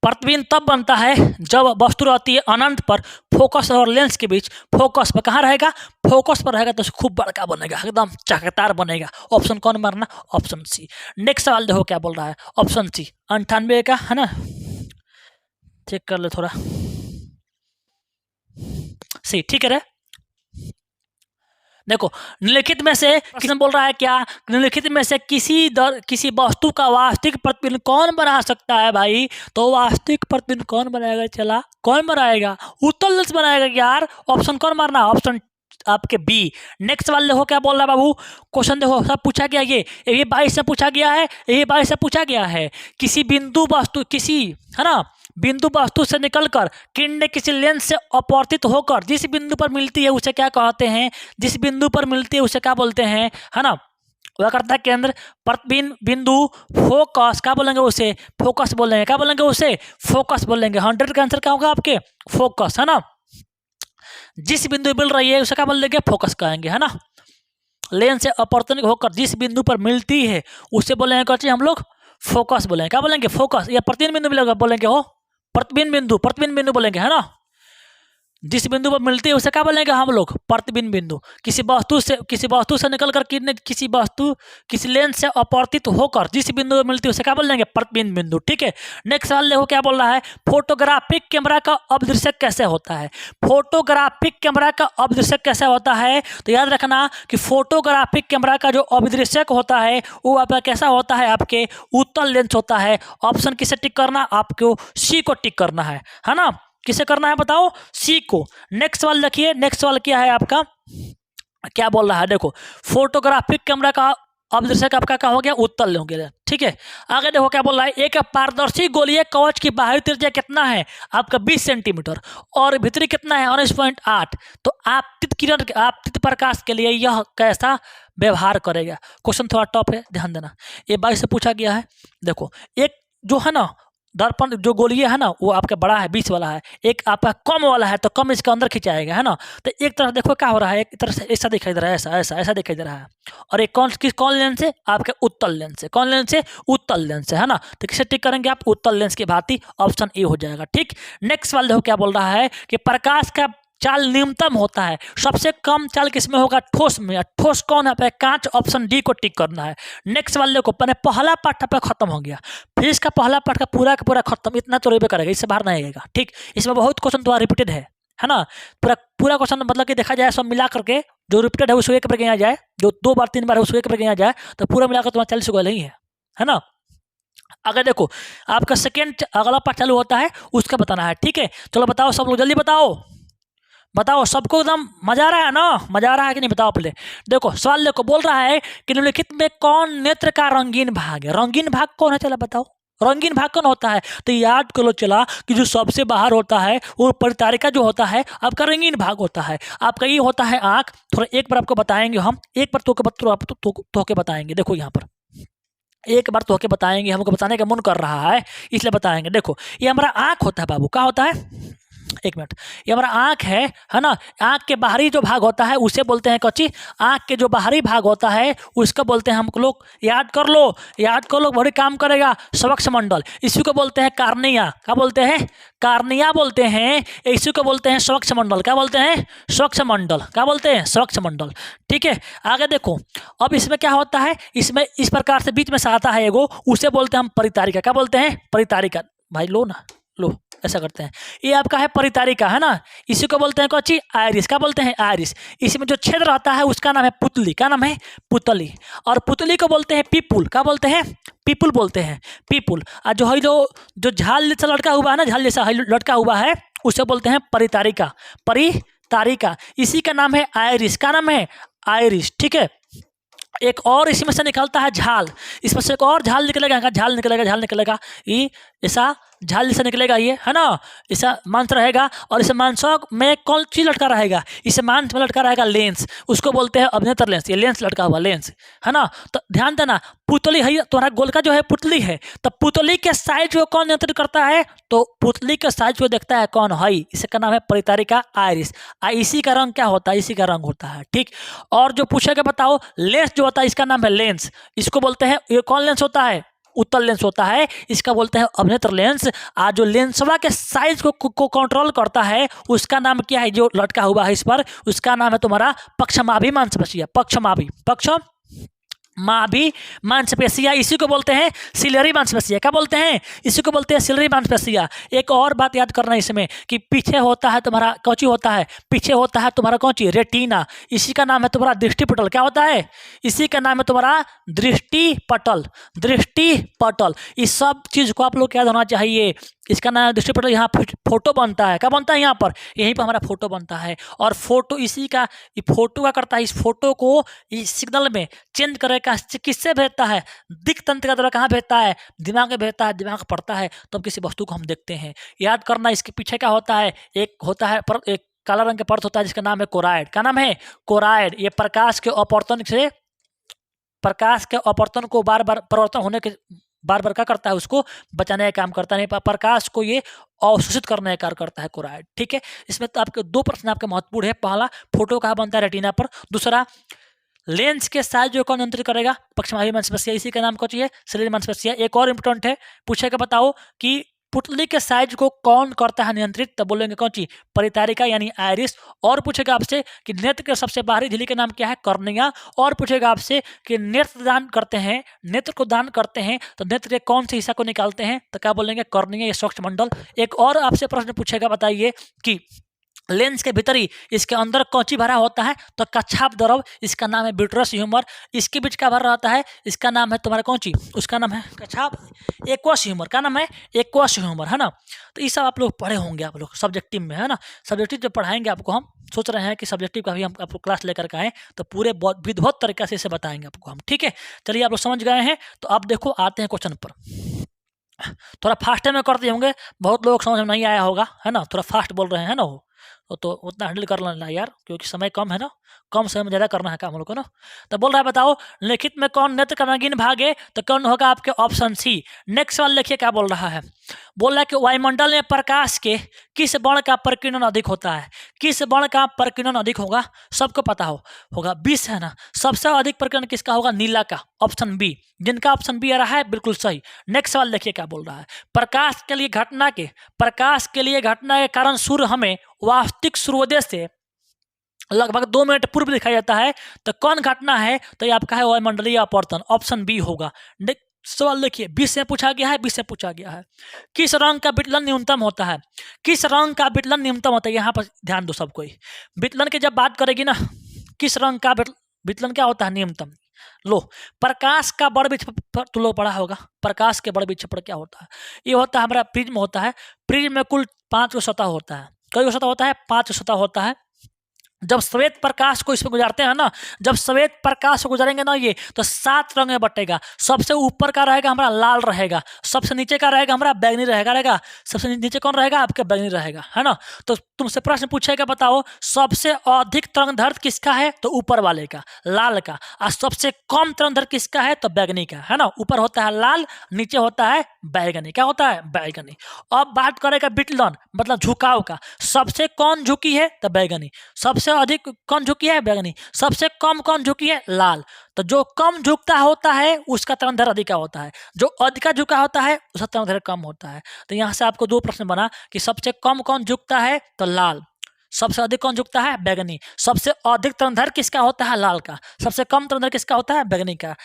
प्रतिबिंब तब बनता है जब वस्तु रहती है अनंत पर, फोकस और लेंस के बीच। फोकस पर कहाँ रहेगा? फोकस पर रहेगा तो खूब बड़का बनेगा, एकदम चकतार बनेगा। ऑप्शन कौन मारना? Option C. नेक्स्ट सवाल देखो क्या बोल रहा है, ऑप्शन सी 98 का, है ना, चेक कर ले थोड़ा सी, ठीक है रे। देखो, निम्नलिखित में से किसने बोल रहा है क्या? निम्नलिखित में से किसी वस्तु का वास्तविक प्रतिबिंब कौन बना सकता है भाई? तो वास्तविक प्रतिबिंब कौन बनाएगा? चला, कौन बनाएगा? उत्तल लेंस बनाएगा यार। ऑप्शन कौन मारना? ऑप्शन आपके बी। नेक्स्ट वाले देखो क्या बोल रहा है बाबू, क्वेश्चन देखो, सब पूछा गया, ये 22 से पूछा गया है, ये 22 से पूछा गया है। किसी बिंदु वस्तु, किसी, है ना, बिंदु वस्तु से निकलकर किरणें किसी लेंस से अपवर्तित होकर जिस बिंदु पर मिलती है उसे क्या कहते हैं? जिस बिंदु पर मिलती है उसे क्या बोलते हैं, है ना? वक्रता केंद्र, प्रतिबिंब बिंदु, फोकस, क्या बोलेंगे उसे? फोकस बोलेंगे। क्या बोलेंगे उसे? फोकस बोलेंगे। 100 का आंसर क्या होगा आपके? फोकस, है ना। जिस बिंदु मिल रही है उसे क्या बोल देंगे? फोकस कहेंगे, है ना। लेंस से अपवर्तन होकर जिस बिंदु पर मिलती है उसे बोलेंगे क्या हम लोग? फोकस बोलेंगे। क्या बोलेंगे? फोकस। या प्रतिबिंब बिंदु मिलेगा बोलेंगे, हो प्रतिबिंब बिंदु बोलेंगे, है ना। जिस बिंदु पर मिलती है उसे क्या बोलेंगे हम लोग? प्रतिबिंब बिंदु। किसी वस्तु से निकलकर किसी लेंस से अपवर्तित होकर जिस बिंदु पर मिलती है उसे क्या बोलेंगे? प्रतिबिंब बिंदु। ठीक है, नेक्स्ट सवाल देखो क्या बोल रहा है, फोटोग्राफिक कैमरा का अभिदृश्यक कैसे होता है? फोटोग्राफिक कैमरा का अभिदृश्यक कैसे होता है? तो याद रखना कि फोटोग्राफिक कैमरा का जो अभिदृश्यक होता है वो आपका कैसा होता है? आपके उत्तल लेंस होता है। ऑप्शन किसे टिक करना? आपको सी को टिक करना है ना। किसे करना है बताओ? सी को। नेक्स्ट सवाल देखिए, नेक्स्ट सवाल क्या है आपका, क्या बोल रहा है देखो, फोटोग्राफिक कैमरा का अभिदृश्यक आपका क्या हो गया? उत्तल हो गया। ठीक है, आगे देखो क्या बोल रहा है, एक पारदर्शी गोलीय कवच की बाहरी त्रिज्या कितना है? आपका 20 सेंटीमीटर और भीतरी कितना है? 19.8। तो आपतित प्रकाश के लिए यह कैसा व्यवहार करेगा? क्वेश्चन थोड़ा टफ है, ध्यान देना। ये 22 से पूछा गया है। देखो, एक जो है ना दर्पण, जो गोलीय है ना वो आपका बड़ा है, 20 वाला है, एक आपका कम वाला है तो कम इसके अंदर खिंचाएगा, है ना। तो एक तरफ देखो क्या हो रहा है, एक तरफ से ऐसा दिखाई दे रहा है, ऐसा दिखाई दे रहा है। और एक कौन लेंस है? आपके उत्तल लेंस है। कौन लेंस है? उत्तल लेंस है ना। तो किसे टिक करेंगे आप? उत्तल लेंस की भांति। ऑप्शन ए हो जाएगा। ठीक, नेक्स्ट वाले देखो क्या बोल रहा है कि प्रकाश का चाल न्यूनतम होता है, सबसे कम चाल किसमें होगा? ठोस में। ठोस कौन है? कांच। ऑप्शन डी को टिक करना है। नेक्स्ट वाले को पहला पार्ट पे खत्म हो गया, फिर इसका पहला पार्ट का पूरा खत्म, इतना तो रेबे करेगा, इससे बाहर नहीं आएगा। ठीक, इसमें बहुत क्वेश्चन तो रिपीटेड है ना। पूरा क्वेश्चन मतलब कि देखा जाए सब मिला करके जो रिपीटेड है उसको एक पर गया जाए, जो 2 बार 3 बार है उसको एक पर गया जाए, तो पूरा मिलाकर तुम्हारा 40 को नहीं है ना। अगर देखो आपका सेकेंड अगला पार्ट चालू होता है उसका बताना है। ठीक है, चलो बताओ सब लोग, जल्दी बताओ सबको एकदम मजा आ रहा है ना? मजा आ रहा है कि नहीं बताओ पहले। देखो सवाल देखो, बोल रहा है कि निम्नलिखित में कौन नेत्र का रंगीन भाग है? रंगीन भाग कौन है? चला बताओ, रंगीन भाग कौन होता है? तो याद करो चला कि जो सबसे बाहर होता है वो परितारिका जो होता है आपका रंगीन भाग होता है। आपका ये होता है आँख। थोड़ा एक बार आपको बताएंगे हम, एक बार तो के बताएंगे। देखो यहाँ पर एक बार तो के बताएंगे, हमको बताने का मन कर रहा है इसलिए बताएंगे। देखो ये हमारा आँख होता है बाबू। क्या होता है? एक मिनट, ये हमारा आँख है ना। आँख के बाहरी जो भाग होता है उसे बोलते हैं कच्ची। आँख के जो बाहरी भाग होता है उसका बोलते हैं हम लोग, याद कर लो, बड़ी काम करेगा, स्वच्छ मंडल। इसी को बोलते हैं कार्निया। क्या बोलते हैं? कार्निया बोलते हैं। इसी को बोलते हैं स्वच्छ मंडल। क्या बोलते हैं? स्वच्छ मंडल। क्या बोलते हैं? स्वच्छ मंडल। ठीक है, आगे देखो, अब इसमें क्या होता है, इसमें इस प्रकार से बीच में से आता है एगो, उसे बोलते हैं हम परितारिका। क्या बोलते हैं? परितारिका। भाई लो ना, लो ऐसा करते हैं। ये आपका है परितारिका, है ना, इसी को बोलते हैं कौची, आयरिस। क्या बोलते हैं, आयरिस। इसमें जो छेद रहता है उसका नाम है पुतली। क्या नाम है, पुतली। और पुतली को बोलते हैं पीपुल। क्या बोलते हैं, पीपुल बोलते हैं, पीपुल। और जो झाल जैसा लटका हुआ है ना, झाल जैसा लटका हुआ है, उसे बोलते हैं परितारिका, परितारिका। इसी का नाम है आयरिस। का नाम है, आयरिस। ठीक है। एक और इसमें से निकलता है झाल, इसमें से एक और झाल निकलेगा, झाल निकलेगा, झाल निकलेगा, ये ऐसा झाल जैसा निकलेगा, ये है ना, ऐसा मांस रहेगा। और इसे मांसों में कौन चीज लटका रहेगा, इसे मांस में लटका रहेगा लेंस, उसको बोलते हैं अभिनेत्र लेंस। ये लेंस लटका हुआ लेंस, है ना। तो ध्यान देना, पुतली है तुम्हारा गोल का जो है पुतली है, तो पुतली के साइज को कौन नियंत्रित करता है, तो पुतली के साइज को देखता है कौन है, इसका नाम है परितारिका आयरिस। इसी का रंग क्या होता है, इसी का रंग होता है। ठीक। और जो पूछेगा बताओ, लेंस जो होता है इसका नाम है लेंस, इसको बोलते हैं, ये कौन लेंस होता है, उत्तल लेंस होता है, इसका बोलते हैं अभिनेत्र लेंस। आज जो लेंसवा के साइज को कंट्रोल करता है उसका नाम क्या है, जो लटका हुआ है इस पर, उसका नाम है तुम्हारा पक्षमाभि मांसपेशिया, पक्षमाभि, माभी मांसपेशिया। इसी को बोलते हैं सिलेरी मांसपेशिया। क्या बोलते हैं, इसी को बोलते हैं सिलेरी मांसपेशिया। एक और बात याद करना इसमें कि पीछे होता है तुम्हारा कौची होता है, पीछे होता है तुम्हारा कौची, रेटिना। इसी का नाम है तुम्हारा दृष्टिपटल। क्या होता है, इसी का नाम है तुम्हारा दृष्टिपटल, दृष्टिपटल। इस सब चीज को आप लोग याद होना चाहिए। इसका नाम दृष्टिपटल। यहाँ फोटो बनता है, क्या बनता है, यहाँ पर, यहीं पर हमारा फोटो बनता है। और फोटो इसी का, फोटो क्या करता है, इस फोटो को इस सिग्नल में चेंज करेगा, किससे भेजता है, दिक् तंत्र के द्वारा। कहाँ भेजता है, दिमाग में भेजता है, दिमाग पढ़ता है तब किसी वस्तु को हम देखते हैं। याद करना, इसके पीछे क्या होता है, एक होता है एक काला रंग का परत होता है जिसका नाम है कोराइड। क्या नाम है, कोराइड। ये प्रकाश के अपवर्तन को बार बार परिवर्तन होने के बार बार क्या करता है, उसको बचाने का काम करता है, प्रकाश को ये अवशोषित करने का कार्य करता है कोराइड। ठीक है। इसमें तो आपके दो प्रश्न आपके महत्वपूर्ण है। पहला, फोटो कहाँ बनता है, रेटिना पर। दूसरा, लेंस के साइज जो कौन नियंत्रित करेगा, पक्षमाभि मांसपेशिया, इसी का नाम कौन है, सिलेरी मांसपेशिया। एक और इंपॉर्टेंट है, पूछेगा बताओ कि पुतली के साइज को कौन करता है नियंत्रित, तब बोलेंगे कौन सी, परितारिका यानी आयरिस। और पूछेगा आपसे कि नेत्र के सबसे बाहरी झिल्ली का नाम क्या है, कर्निया। और पूछेगा आपसे कि नेत्र दान करते हैं, नेत्र को दान करते हैं तो नेत्र के कौन से हिस्सा को निकालते हैं, तो क्या बोलेंगे, कर्निया या सूक्ष्ममंडल। एक और आपसे प्रश्न पूछेगा, बताइए कि लेंस के भीतर ही इसके अंदर कौची भरा होता है, तो कच्छाप द्रव, इसका नाम है ब्यूटरस ह्यूमर। इसके बीच का भरा रहता है, इसका नाम है तुम्हारा कौची, उसका नाम है कच्छाप एक्वस ह्यूमर। का नाम है, एक्वस ह्यूमर, है ना। तो ये सब आप लोग पढ़े होंगे, आप लोग सब्जेक्टिव में, है ना। सब्जेक्टिव जब पढ़ाएंगे आपको, हम सोच रहे हैं कि सब्जेक्टिव का भी हम आपको क्लास लेकर के आएँ तो पूरे विधिवत तरीके से इसे बताएंगे आपको हम। ठीक है। चलिए, आप लोग समझ गए हैं, तो अब देखो आते हैं क्वेश्चन पर। थोड़ा फास्ट में करते होंगे, बहुत लोग समझ में नहीं आया होगा, है ना, थोड़ा फास्ट बोल रहे हैं ना वो, तो उतना हैंडल कर लेना यार, क्योंकि समय कम है ना, कम समय में ज़्यादा करना है काम हम लोग को ना। तो बोल रहा है बताओ, लिखित में कौन नेत्र का रंगीन भाग है, तो कौन होगा आपके, ऑप्शन सी। नेक्स्ट वाला देखिए क्या बोल रहा है, बोल रहा है कि वायुमंडल में प्रकाश के किस वर्ण का परिकीर्णन अधिक होता है, किस वर्ण का परिकीर्णन अधिक होगा, सबको पता होगा 20 है ना। सबसे अधिक परिकीर्णन किसका होगा, नीला का, ऑप्शन बी। जिनका ऑप्शन बी आ रहा है बिल्कुल सही। नेक्स्ट सवाल देखिए क्या बोल रहा है, प्रकाश के लिए घटना के कारण सूर्य हमें वास्तविक सूर्योदय से लगभग 2 मिनट पूर्व दिखाई जाता है, तो कौन घटना है, तो ये आपका है वायुमंडलीय अपवर्तन, ऑप्शन बी होगा। सवाल देखिए, 20 से पूछा गया है, 20 से पूछा गया है, किस रंग का विचलन न्यूनतम होता है, किस रंग का विचलन न्यूनतम होता है। यहाँ पर ध्यान दो सब कोई, विचलन की जब बात करेगी ना, किस रंग का विचलन क्या होता है, न्यूनतम। लो, प्रकाश का बड़ विक्षेपण तो लो पढ़ा होगा, प्रकाश के बड़ विक्षेपण क्या होता है, ये होता है हमारा प्रिज्म होता है। प्रिज्म में कुल 5 सतह होता है, कई सतह होता है, 5 सतह होता है। जब श्वेत प्रकाश को इसमें गुजारते हैं ना, जब श्वेत प्रकाश को गुजारेंगे ना ये, तो 7 रंग में बटेगा। सबसे ऊपर का रहेगा हमारा लाल रहेगा, सबसे नीचे का रहेगा हमारा बैंगनी रहेगा, सबसे नीचे कौन रहेगा, आपका बैंगनी रहेगा, है ना। तो तुमसे प्रश्न पूछेगा, बताओ सबसे अधिक तरंगदैर्घ्य किसका है, तो ऊपर वाले का, लाल का। और सबसे कम तरंगदैर्घ्य किसका है, तो बैंगनी का, है ना। ऊपर होता है लाल, नीचे होता है बैंगनी। क्या होता है, बैंगनी। अब बात करेगा विचलन, मतलब झुकाव का, सबसे कौन झुकी है, तो बैंगनी। सबसे अधिक कौन झुकी है, बैंगनी। सबसे कम कौन झुकी है, लाल। तो जो कम झुकता होता है उसका तरंगदैर्घ्य अधिक होता है, जो अधिक झुका होता है उसका तरंगदैर्घ्य कम होता है। तो यहाँ से आपको 2 प्रश्न बना कि सबसे कम कौन झुकता है, तो लाल। सबसे अधिक कौन झुकता है, बैंगनी। सबसे अधिक तरंगदैर्घ्य किसका होता है, लाल का। सबसे कम तरंगदैर्घ्य किसका होता है, बैंगनी का।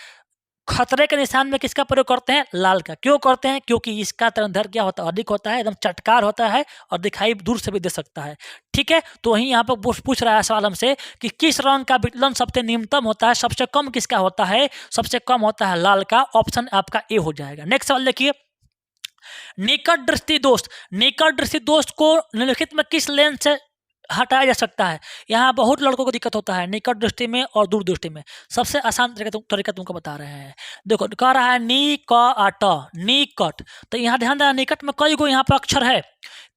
खतरे के निशान में किसका प्रयोग करते हैं? लाल का। क्यों करते हैं? क्योंकि इसका तरंगदैर्घ्य क्या होता है? अधिक होता है, एकदम चटकार होता है और दिखाई दूर से भी दे सकता है। ठीक है, तो वहीं यहाँ पर पूछ रहा है सवाल हमसे कि किस रंग का विकलन सबसे न्यूनतम होता है, सबसे कम किसका होता है? सबसे कम होता है लाल का। ऑप्शन आपका ए हो जाएगा। नेक्स्ट सवाल देखिए, निकट दृष्टि दोष। निकट दृष्टि दोष को निम्नलिखित में किस लेंस से हटाया जा सकता है? यहाँ बहुत लड़कों को दिक्कत होता है निकट दृष्टि में और दूर दृष्टि में। सबसे आसान तरीका तुमको बता रहे हैं। देखो कह रहा है निकट, निकट। तो यहाँ ध्यान देना, निकट में कई गो यहाँ पर अक्षर है?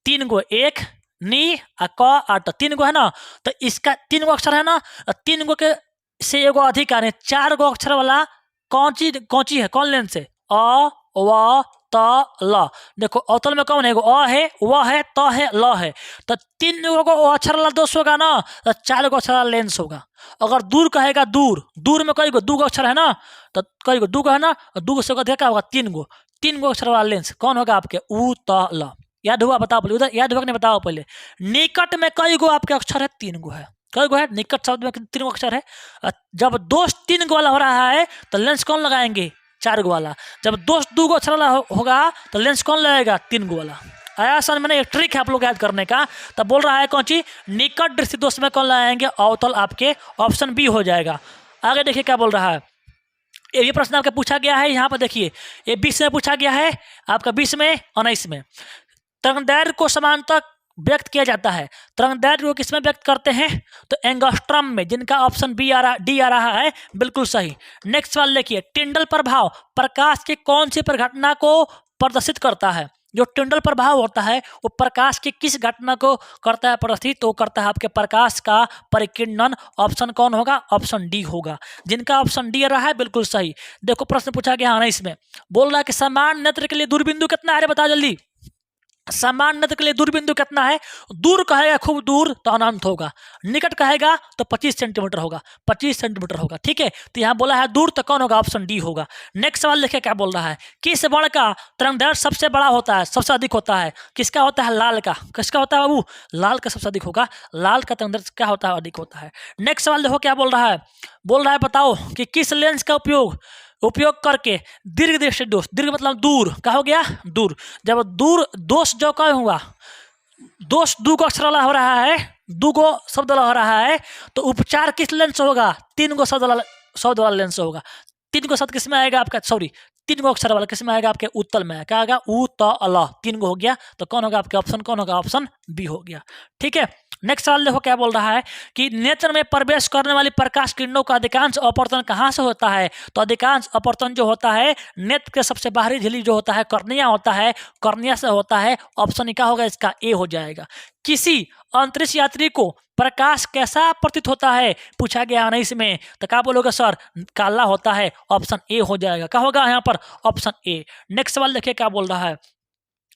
3 गो। एक नी क अट, 3 गो है ना। तो इसका 3 गो अक्षर है ना, 3 गो के से एगो अधिक आने 4 गो अक्षर वाला कौन ची है? कौन लेंस है? अ व त ल। देखो अवतल में कौन है? अ है, व है, त है, ल है। तो 3 गो अक्षर वाला दोष होगा ना, तो 4 गो अक्षर वाला लेंस होगा। अगर दूर कहेगा दूर, दूर में कई गो? 2 गो अक्षर है ना, तो कई गो? 2 गो है ना, 2 गो से क्या होगा? 3 गो। 3 गो अक्षर वाला लेंस कौन होगा आपके? उ त ल। याद हुआ? बताओ पहले, उधर याद हुआ कि नहीं बताओ पहले। निकट में कई गो आपके अक्षर है? 3 गो है। कई गो है? निकट शब्द में 3 गो अक्षर है। जब दोष 3 गो वाला हो रहा है तो लेंस कौन लगाएंगे? 4 गो वाला। जब दोष 2 गो अक्षर वाला होगा तो लेंस कौन लगाएगा? 3 गो वाला। आया समझ में? एक ट्रिक है आप लोग याद करने का। तब बोल रहा है कौन सी? निकट दृष्टि दोष में कौन लगाएंगे? अवतल। आपके ऑप्शन बी हो जाएगा। आगे देखिए क्या बोल रहा है। ये प्रश्न आपका पूछा गया है, यहाँ पर देखिए ये 20 में पूछा गया है, आपका 20 में 19 में। तरंगदैर्घ्य को समांतर व्यक्त किया जाता है। तरंगदैर्घ्य को किसमें व्यक्त करते हैं? तो एंगस्ट्रॉम में, जिनका ऑप्शन बी आ रहा, डी आ रहा है, बिल्कुल सही। नेक्स्ट सवाल देखिए, टिंडल प्रभाव प्रकाश के कौन सी परिघटना को प्रदर्शित करता है? जो टिंडल प्रभाव होता है वो प्रकाश की किस घटना को करता है प्रदर्शित? तो करता है आपके प्रकाश का परिकिरणन। ऑप्शन कौन होगा? ऑप्शन डी होगा। जिनका ऑप्शन डी आ रहा है बिल्कुल सही। देखो प्रश्न पूछा गया है इसमें, बोल रहा है कि समान नेत्र के लिए दूरबिंदु कितना है? बताओ जल्दी। समान नेत्र के लिए दूरबिंदु कितना है? दूर कहेगा खूब दूर तो अनंत होगा, निकट कहेगा तो 25 सेंटीमीटर होगा, 25 सेंटीमीटर होगा। ठीक है, तो यहाँ बोला है दूर, तो कौन होगा? ऑप्शन डी होगा। नेक्स्ट सवाल देखिए क्या बोल रहा है, किस वर्ण का तरंगदैर्घ्य सबसे बड़ा होता है, सबसे अधिक होता है? किसका होता है? लाल का। किसका होता है बाबू? लाल का सबसे अधिक होगा। लाल का तरंगदैर्घ्य क्या होता है? अधिक होता है। नेक्स्ट सवाल देखो क्या बोल रहा है। बोल रहा है बताओ कि किस लेंस का उपयोग करके दीर्घ दृष्टि दोष, दीर्घ मतलब दूर, क्या हो गया? दूर। जब दूर दोष जो क्या हुआ? दोष 2 गो अक्षर वाला हो रहा है, 2 गो शब्द वाला हो रहा है, तो उपचार किस लेंस होगा? 3 गो शब्द वाला लेंस होगा। 3 गो शब्द किस में आएगा आपका? सॉरी, 3 गो अक्षर वाला किस में आएगा? आपके उत्तल में। क्या आएगा? उ त ल। 3 गो हो गया, तो कौन होगा आपके? ऑप्शन कौन होगा? ऑप्शन बी हो गया। ठीक है, नेक्स्ट सवाल देखो क्या बोल रहा है कि नेत्र में प्रवेश करने वाली प्रकाश किरणों का अधिकांश अपवर्तन कहाँ से होता है? तो अधिकांश अपवर्तन जो होता है नेत्र के सबसे बाहरी झिल्ली जो होता है, कर्निया होता है, कर्निया से होता है। ऑप्शन क्या होगा? इसका ए हो जाएगा। किसी अंतरिक्ष यात्री को प्रकाश कैसा प्रतीत होता है? पूछा गया नहीं इसमें, तो क्या बोलोगे सर? काला होता है। ऑप्शन ए हो जाएगा। क्या होगा यहाँ पर? Option A. नेक्स्ट सवाल देखिए क्या बोल रहा है।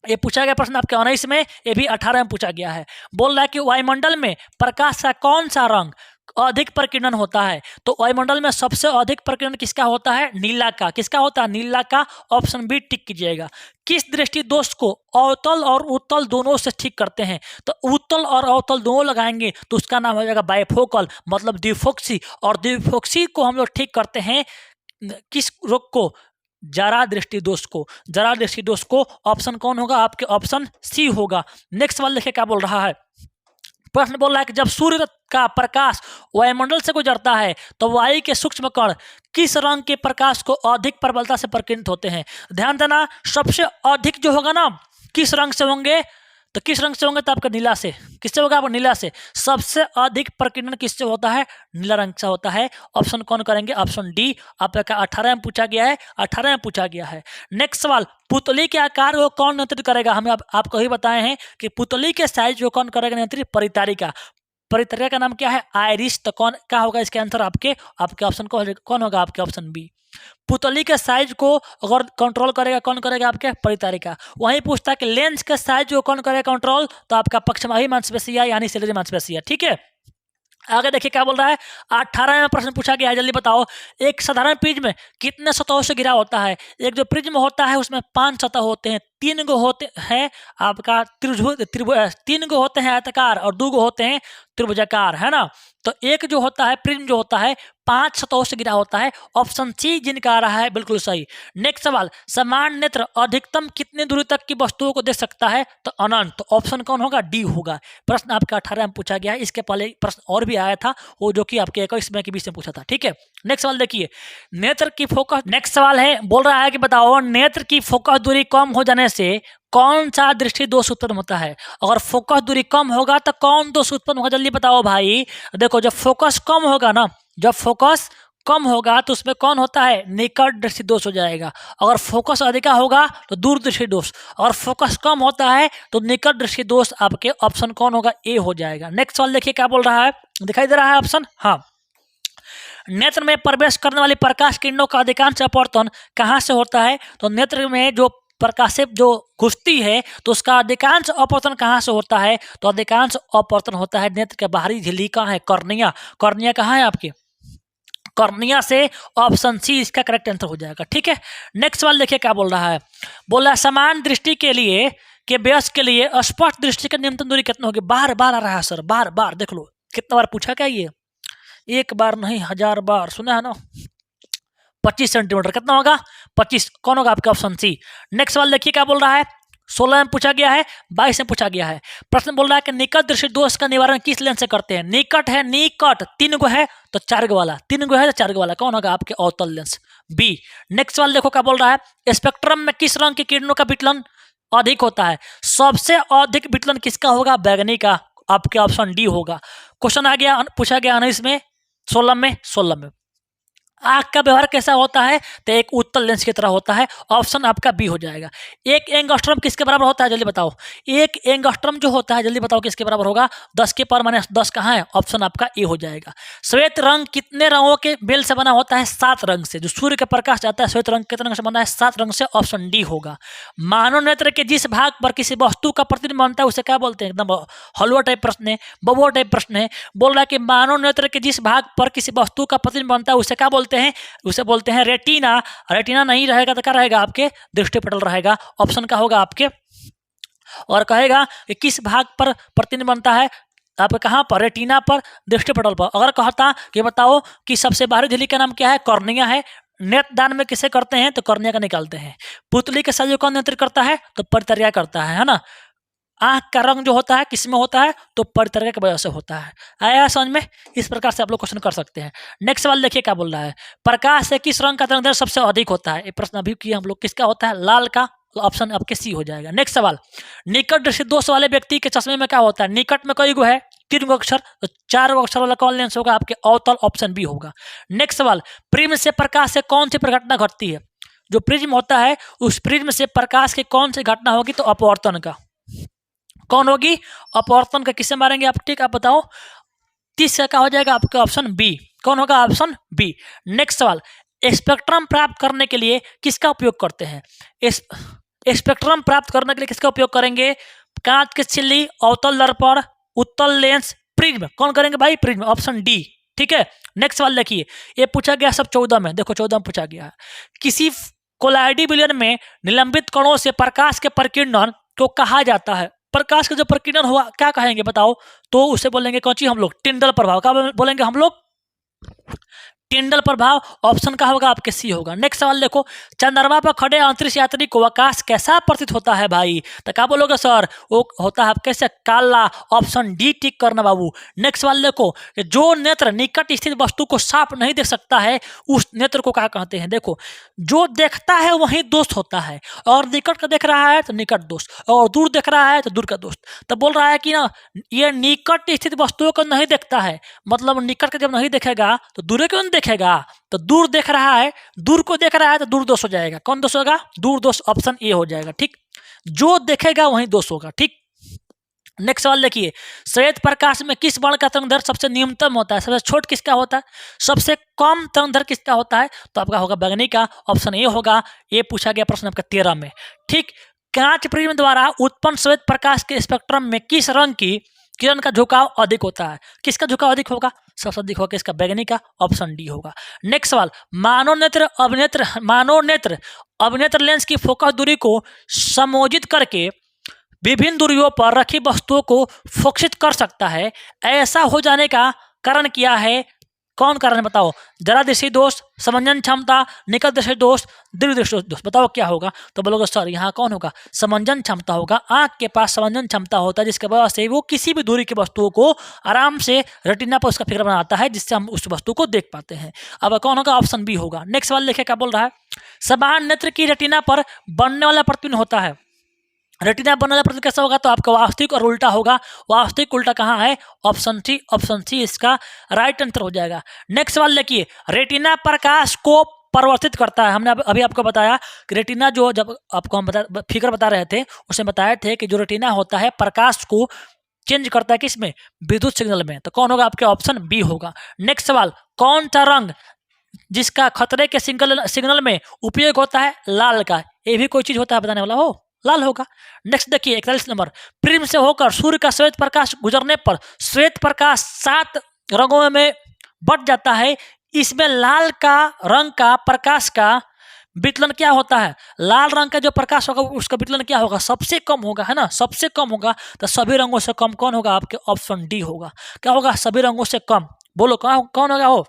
ये पूछा गया प्रश्न आपके 19 में, ये भी 18 में पूछा गया है। बोल रहा है कि वायुमंडल में प्रकाश का कौन सा रंग अधिक प्रकीर्णन होता है? तो वायुमंडल में सबसे अधिक प्रकीर्णन किसका होता है? नीला का। किसका होता है? नीला का। ऑप्शन बी टिक कीजिएगा। किस दृष्टि दोष को अवतल और उत्तल दोनों से ठीक करते हैं? तो उत्तल और अवतल दोनों लगाएंगे तो उसका नाम हो जाएगा बाइफोकल, मतलब द्विफोक्सी। और द्विफोक्सी को हम लोग ठीक करते हैं किस रोग को? जरा दृष्टि दोष को। जरा दृष्टि दोष को। ऑप्शन कौन होगा? आपके ऑप्शन सी होगा। नेक्स्ट सवाल देखिए क्या बोल रहा है। प्रश्न बोल रहा है कि जब सूर्य का प्रकाश वायुमंडल से गुजरता है तो वायु के सूक्ष्म कण किस रंग के प्रकाश को अधिक प्रबलता से प्रकीर्णित होते हैं? ध्यान देना, सबसे अधिक जो होगा ना किस रंग से होंगे? तो किस रंग से होंगे? तो आपका नीला से। किससे होगा? आपका नीला से। सबसे अधिक प्रकीर्णन किससे होता है? नीला रंग से होता है। ऑप्शन कौन करेंगे? Option D. आपका 18 में पूछा गया है, 18 में पूछा गया है। नेक्स्ट सवाल, पुतली के आकार को कौन नियंत्रित करेगा? हमें आपको ही बताए हैं कि पुतली के साइज को कौन करेगा नियंत्रित? परितारिका। परितारिका का नाम क्या है? आयरिस। तो कौन क्या होगा इसके आंसर? आपके ऑप्शन कौन होगा? आपके ऑप्शन बी। पुतली के साइज को अगर कंट्रोल करेगा कौन करेगा? आपके परितारिका। वहीं पूछता है कि लेंस के साइज को कौन करेगा कंट्रोल? तो आपका पक्षमाही मांसपेशिया यानी सैलरी मांसपेशिया। ठीक है, आगे देखिए क्या बोल रहा है। 18 में प्रश्न पूछा गया है, जल्दी बताओ। एक साधारण प्रिज्म में कितने सतहों से घिरा होता है? एक जो प्रिज्म होता है उसमें 5 सतह होते हैं, तीन गो होते हैं आपका त्रिभुज, तीन गो होते हैं आयताकार और दो गो होते हैं त्रिभुजाकार, है ना। तो एक जो होता है प्रिज्म जो होता है 5 सतहों से घिरा होता है। ऑप्शन सी जिनका आ रहा है बिल्कुल सही। नेक्स्ट सवाल, समान नेत्र अधिकतम कितने दूरी तक की वस्तुओं को देख सकता है? तो अनंत। तो ऑप्शन कौन होगा? डी होगा। प्रश्न आपका 18 में पूछा गया है। इसके पहले प्रश्न और भी आया था, वो जो कि आपके 21 में के 20 में पूछा था। ठीक है, नेक्स्ट सवाल देखिए, नेत्र की फोकस, नेक्स्ट सवाल है, बोल रहा है कि बताओ नेत्र की फोकस दूरी कम हो जाने से कौन सा दृष्टि दोष उत्पन्न होता है? अगर फोकस दूरी कम होगा तो कौन दोष उत्पन्न होगा? जल्दी बताओ भाई। देखो, जब फोकस कम होगा ना, जब फोकस कम होगा तो उसमें कौन होता है? निकट दृष्टि दोष हो जाएगा। अगर फोकस अधिका होगा तो दूर दृष्टि दोष। अगर फोकस कम होता है तो निकट दृष्टि दोष। आपके ऑप्शन कौन होगा? ए हो जाएगा। नेक्स्ट सवाल देखिए क्या बोल रहा है, दिखाई दे रहा है ऑप्शन? हाँ, नेत्र में प्रवेश करने वाली प्रकाश किरणों का अधिकांश अपवर्तन कहाँ से होता है? तो नेत्र में जो प्रकाश जो घुसती है तो उसका अधिकांश अपवर्तन कहाँ से होता है? तो अधिकांश अपवर्तन होता है नेत्र के बाहरी झिल्ली का है, कॉर्निया। कॉर्निया कहाँ है आपके? कॉर्निया से। ऑप्शन सी इसका करेक्ट आंसर हो जाएगा। ठीक है, नेक्स्ट सवाल देखिए क्या बोल रहा है। बोल रहा है समान दृष्टि के लिए के वयस्क के लिए स्पष्ट दृष्टि की न्यूनतम दूरी कितना होगी? बार बार आ रहा है सर, बार बार। देख लो कितना बार पूछा क्या ये, एक बार नहीं 1000 बार, सुना है ना। 25 सेंटीमीटर कितना होगा? 25। कौन होगा आपका? Option C. नेक्स्ट सवाल देखिए क्या बोल रहा है। 16 में पूछा गया है, 22 में पूछा गया है। प्रश्न बोल रहा है कि निकट दृष्टि दोष का निवारण किस लेंस से करते हैं? निकट है, निकट 3 गो है तो 4 गो वाला, 3 गो है तो 4 गो वाला। कौन होगा? आपके अवतल लेंस, बी। नेक्स्ट सवाल देखो क्या बोल रहा है। स्पेक्ट्रम में किस रंग की किरणों का विचलन अधिक होता है? सबसे अधिक विचलन किसका होगा? बैगनी का। आपके ऑप्शन डी होगा। क्वेश्चन आ गया, पूछा गया 19 में, 16 में। आंख का व्यवहार कैसा होता है? तो एक उत्तल लेंस की तरह होता है। ऑप्शन आपका बी हो जाएगा। एक एंगस्ट्रम किसके बराबर होता है? जल्दी बताओ। एक एंगस्ट्रम जो होता है, जल्दी बताओ किसके बराबर होगा? 10 के पावर -10 कहाँ है? ऑप्शन आपका ए हो जाएगा। श्वेत रंग कितने रंगों के मेल से बना होता है? 7 रंग से। जो सूर्य का प्रकाश जाता है श्वेत रंग कितने रंग से बना है? 7 रंग से। ऑप्शन डी होगा। मानव नेत्र के जिस भाग पर किसी वस्तु का प्रतिबिंब बनता है उसे क्या बोलते हैं? एकदम हलवा टाइप प्रश्न है, बबुआ टाइप प्रश्न है। बोल रहा है कि मानव नेत्र के जिस भाग पर किसी वस्तु का प्रतिबिंब बनता है उसे क्या बोलते हैं? उसे बोलते हैं रेटिना। रेटिना नहीं रहेगा तो क्या रहेगा? आपके दृष्टिपटल रहेगा। ऑप्शन का होगा आपके। और कहेगा कि किस भाग पर प्रतिबिंब बनता है? आप कहाँ पर? रेटिना पर, दृष्टिपटल पर। अगर कहता कि बताओ कि सबसे बाहरी झिल्ली का नाम क्या है? कॉर्निया है। नेत्रदान में किसे करते हैं? तो कॉर्निया का निकालते हैं। पुतली के साइज कौन नियंत्रित करता है? तो परितर्या करता है ना। आंख का रंग जो होता है किसमें होता है? तो परितर्या की वजह से होता है। आया समझ में? इस प्रकार से आप लोग क्वेश्चन कर सकते हैं। नेक्स्ट सवाल देखिए क्या बोल रहा है। प्रकाश से किस रंग का तरंगदैर्घ्य सबसे अधिक होता है? ये प्रश्न अभी किया हम लोग। किसका होता है? लाल का। ऑप्शन आपके सी हो जाएगा। नेक्स्ट सवाल, निकट दृष्टि दोष वाले व्यक्ति के चश्मे में क्या होता है? निकट में कई गो है? 3 गो अक्षर। तो 4 गो अक्षर वाला कौन लेंस होगा? आपके अवतल। ऑप्शन बी होगा। नेक्स्ट सवाल, प्रिज्म से प्रकाश से कौन सी प्रघटना घटती है? जो प्रिज्म होता है उस प्रिज्म से प्रकाश की कौन सी घटना होगी? तो अपवर्तन का। कौन होगी? अपवर्तन का। किससे मारेंगे आप? ठीक, आप बताओ। 30 का क्या हो जाएगा? आपका ऑप्शन बी। कौन होगा? Option B. नेक्स्ट सवाल, स्पेक्ट्रम प्राप्त करने के लिए किसका उपयोग करते हैं? स्पेक्ट्रम प्राप्त करने के लिए किसका उपयोग करेंगे? कांच की छिल्ली, अवतल दर्पण, उत्तल लेंस, प्रिज्म। कौन करेंगे भाई? प्रिज्म। Option D. ठीक है, नेक्स्ट सवाल देखिए। ये पूछा गया सब 14 में। देखो 14 में पूछा गया है। किसी कोलाइडी विलयन में निलंबित कणों से प्रकाश के प्रकीर्णन को कहा जाता है? प्रकाश का जो प्रकीर्णन हुआ क्या कहेंगे बताओ? तो उसे बोलेंगे कौन सी हम लोग? टिंडल प्रभाव। क्या बोलेंगे हम लोग? टिंडल प्रभाव। ऑप्शन का होगा आपके सी होगा। नेक्स्ट सवाल देखो, चंद्रमा पर खड़े अंतरिक्ष यात्री को आकाश कैसा प्रतीत होता है भाई? तो क्या बोलोगे सर? वो होता है कैसे? काला। ऑप्शन डी टिक करना बाबू। नेक्स्ट सवाल देखो, जो नेत्र निकट स्थित वस्तु को साफ नहीं देख सकता है उस नेत्र को क्या कहते हैं? देखो, जो देखता है वही दोष होता है, और निकट का देख रहा है तो निकट दोष, और दूर देख रहा है तो दूर का दोष। तो बोल रहा है कि ना ये निकट स्थित वस्तुओं को नहीं देखता है, मतलब निकट का जब नहीं देखेगा तो दूर क्यों नहीं देखेगा? तो दूर देख रहा है, दूर को देख रहा है तो दूर दोष हो जाएगा। कौन दोष होगा? दूर दोष। ऑप्शन ए हो जाएगा। ठीक, जो देखेगा वही दोष होगा। ठीक, नेक्स्ट सवाल देखिए, श्वेत प्रकाश में किस वर्ण का तरंगदैर्घ्य सबसे न्यूनतम होता है? सबसे छोट किसका होता है? सबसे कम तरंगदैर्घ्य किसका होता है? तो आपका होगा बैगनी का। ऑप्शन ए होगा। ये पूछा गया प्रश्न आपका 13 में। ठीक, कांच प्रिज्म द्वारा उत्पन्न श्वेत प्रकाश के स्पेक्ट्रम में किस रंग की किरण का झुकाव अधिक होता है? किसका झुकाव अधिक होगा? सबसे अधिक होगा इसका बैगनी का। ऑप्शन डी होगा। नेक्स्ट सवाल, मानव नेत्र अभिनेत्र लेंस की फोकस दूरी को समायोजित करके विभिन्न दूरियों पर रखी वस्तुओं को फोकसित कर सकता है। ऐसा हो जाने का कारण क्या है? कौन कारण बताओ? जरा दृष्टि दोष, समंजन क्षमता, निकट दृष्टि दोष, दीर्घ दृष्टि दोष। बताओ क्या होगा? तो बोलोगे सर यहाँ कौन होगा? समंजन क्षमता होगा। आंख के पास समंजन क्षमता होता है जिसके वजह से वो किसी भी दूरी की वस्तुओं को आराम से रेटिना पर उसका फिगर बनाता है जिससे हम उस वस्तु को देख पाते हैं। अब कौन होगा? ऑप्शन बी होगा। नेक्स्ट वाला देखिए क्या बोल रहा है। समान नेत्र की रेटिना पर बनने वाला प्रतिबिंब होता है। रेटिना बनने वाला प्रतिबिंब कैसा होगा? तो आपका वास्तविक और उल्टा होगा। वास्तविक उल्टा कहाँ है? ऑप्शन सी इसका राइट आंसर हो जाएगा। नेक्स्ट वाला देखिए, रेटिना प्रकाश को परिवर्तित करता है। हमने अभी आपको बताया कि रेटिना जो, जब आपको हम फिगर बता रहे थे उसमें बताए थे कि जो रेटिना होता है प्रकाश को चेंज करता है किसमें? विद्युत सिग्नल में। तो कौन होगा? आपके ऑप्शन बी होगा। नेक्स्ट सवाल, कौन सा रंग जिसका खतरे के सिग्नल में उपयोग होता है? लाल का। ये भी कोई चीज होता है बताने वाला हो? लाल होगा। नेक्स्ट देखिए 41 नंबर, प्रिज्म से होकर सूर्य का श्वेत प्रकाश गुजरने पर श्वेत प्रकाश 7 रंगों में बट जाता है। इसमें लाल का रंग का प्रकाश का विचलन क्या होता है? लाल रंग का जो प्रकाश होगा उसका विचलन क्या होगा? सबसे कम होगा, है ना, सबसे कम होगा। तो सभी रंगों से कम कौन होगा? आपके ऑप्शन डी होगा। क्या होगा? सभी रंगों से कम। बोलो कौन होगा? हो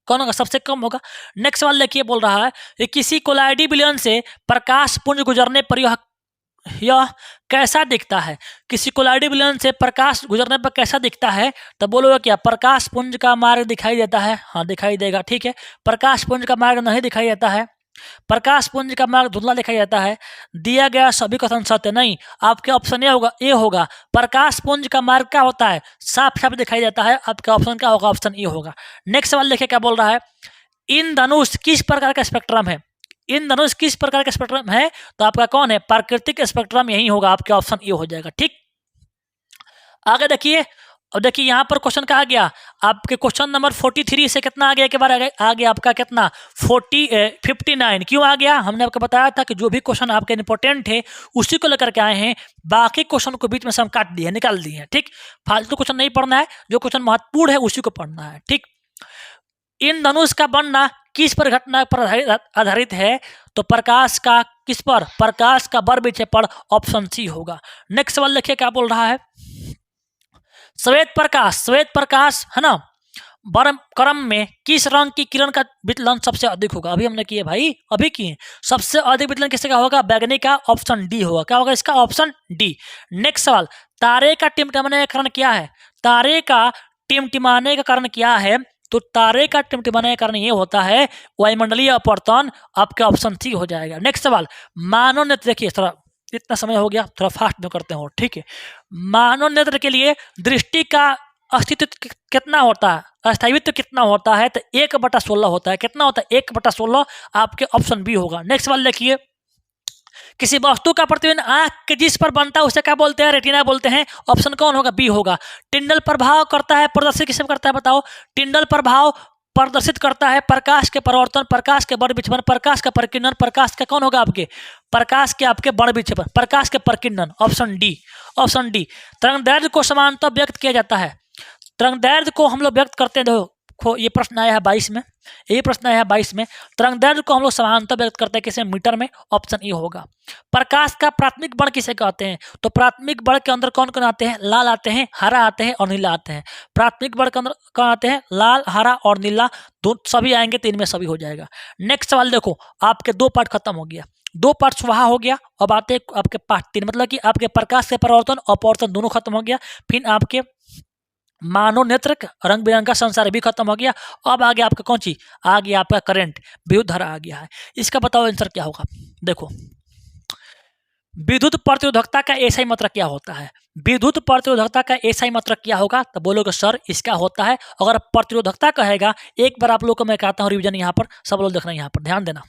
कौन होगा? सबसे कम होगा। नेक्स्ट सवाल देखिए, बोल रहा है कि किसी कोलाइडी विलयन से प्रकाश पुंज गुजरने पर यह कैसा दिखता है? किसी कोलाइडी विलयन से प्रकाश गुजरने पर कैसा दिखता है? तो बोलोगे क्या? प्रकाश पुंज का मार्ग दिखाई देता है। हाँ, दिखाई देगा। ठीक है, प्रकाश पुंज का मार्ग नहीं दिखाई देता है। प्रकाश पुंज का मार्ग धुंधला दिखाई देता है। दिया गया सभी कथन सत्य नहीं। आपके ऑप्शन ए होगा। प्रकाश पुंज का मार्ग क्या होता है? साफ साफ दिखाई देता है। आपका ऑप्शन क्या होगा? ऑप्शन ए होगा। नेक्स्ट सवाल देखिए क्या बोल रहा है। इंद्रधनुष किस प्रकार का स्पेक्ट्रम है? इंद्रधनुष किस प्रकार का स्पेक्ट्रम है? तो आपका कौन है? प्राकृतिक स्पेक्ट्रम यही होगा। आपके ऑप्शन ए हो जाएगा। ठीक, आगे देखिए। और देखिए यहाँ पर क्वेश्चन कहा गया आपके क्वेश्चन नंबर 43 से कितना आ गया? के बार आ गया आपका कितना? 59। क्यों आ गया? हमने आपको बताया था कि जो भी क्वेश्चन आपके इंपॉर्टेंट है उसी को लेकर के आए हैं। बाकी क्वेश्चन को बीच में से हम काट दिए, निकाल दिए हैं। ठीक, फालतू क्वेश्चन नहीं पढ़ना है, जो क्वेश्चन महत्वपूर्ण है उसी को पढ़ना है। ठीक, इन धनुष का बनना किस पर घटना पर आधारित है? तो प्रकाश का किस पर? प्रकाश का बर विक्षेपण। ऑप्शन सी होगा। नेक्स्ट सवाल देखिए क्या बोल रहा है। श्वेत प्रकाश है ना, वर्म क्रम में किस रंग की किरण का विचलन सबसे अधिक होगा? अभी हमने किए भाई, अभी किए। सबसे अधिक विचलन किसका होगा? बैगनी का। ऑप्शन डी होगा। क्या होगा इसका? Option D. नेक्स्ट सवाल, तारे का टिमटिमाने का कारण क्या है? तारे का टिमटिमाने का कारण क्या है? तो तारे का टिमटिमाने का कारण ये होता है वायुमंडलीय अपवर्तन। आपके ऑप्शन सी हो जाएगा। नेक्स्ट सवाल, मानव नेत्र, देखिए थोड़ा इतना समय हो गया, थोड़ा फास्ट में करते हो। ठीक है, मानव नेत्र के लिए दृष्टि का अस्तित्व कितना होता है? अस्थायित्व कितना होता है? तो 1/16 होता है। कितना होता है? 1/16। आपके ऑप्शन बी होगा। नेक्स्ट वाला देखिए, किसी वस्तु का प्रतिबिंब आंख के जिस पर बनता है उसे क्या बोलते हैं? रेटिना बोलते हैं। ऑप्शन कौन होगा? बी होगा। टिंडल प्रभाव करता है, प्रदर्शित किसे करता है बताओ? टिंडल प्रभाव प्रदर्शित करता है प्रकाश के परिवर्तन, प्रकाश के बड़ विक्षेपण, प्रकाश का प्रकीर्णन। प्रकाश का कौन होगा? आपके प्रकाश के आपके बड़ विक्षेपण, प्रकाश के प्रकीर्णन। Option D. Option D. तरंगदैर्घ्य को समानतः व्यक्त किया जाता है। तरंगदैर्घ्य को हम लोग व्यक्त करते हैं। देखो ये प्रश्न आया है 22 में, यही प्रश्न आया है 22 में। तरंगदैर्घ्य को हम लोग समानतः व्यक्त करते हैं किसे? मीटर में। ऑप्शन ए होगा। प्रकाश का प्राथमिक बर्ण किसे कहते हैं? तो प्राथमिक बर्ण के अंदर कौन कौन आते हैं? लाल आते हैं, हरा आते हैं और नीला आते हैं। प्राथमिक बर्ण के अंदर कौन आते हैं? लाल, हरा और नीला, दो सभी आएंगे, 3 में सभी हो जाएगा। नेक्स्ट सवाल देखो, आपके 2 पार्ट खत्म हो गया, 2 पार्ट वहाँ हो गया। अब आते हैं आपके पार्ट 3, मतलब कि आपके प्रकाश के परिवर्तन अपवर्तन दोनों खत्म हो गया। फिर आपके मानव नेत्र रंग बिरंगा संसार भी खत्म हो गया। अब आ गया आपका कौन सी? आ गया आपका करंट, विद्युत धारा आ गया है। इसका बताओ आंसर क्या होगा? देखो, विद्युत प्रतिरोधकता का ऐसा ही मात्रक क्या होता है? विद्युत प्रतिरोधकता का ऐसा ही मात्रक क्या होगा? तो बोलोगे सर इसका होता है, अगर प्रतिरोधकता कहेगा, एक बार आप लोग को मैं कहता हूँ रिविजन, यहाँ पर सब लोग देखना, यहाँ पर ध्यान देना।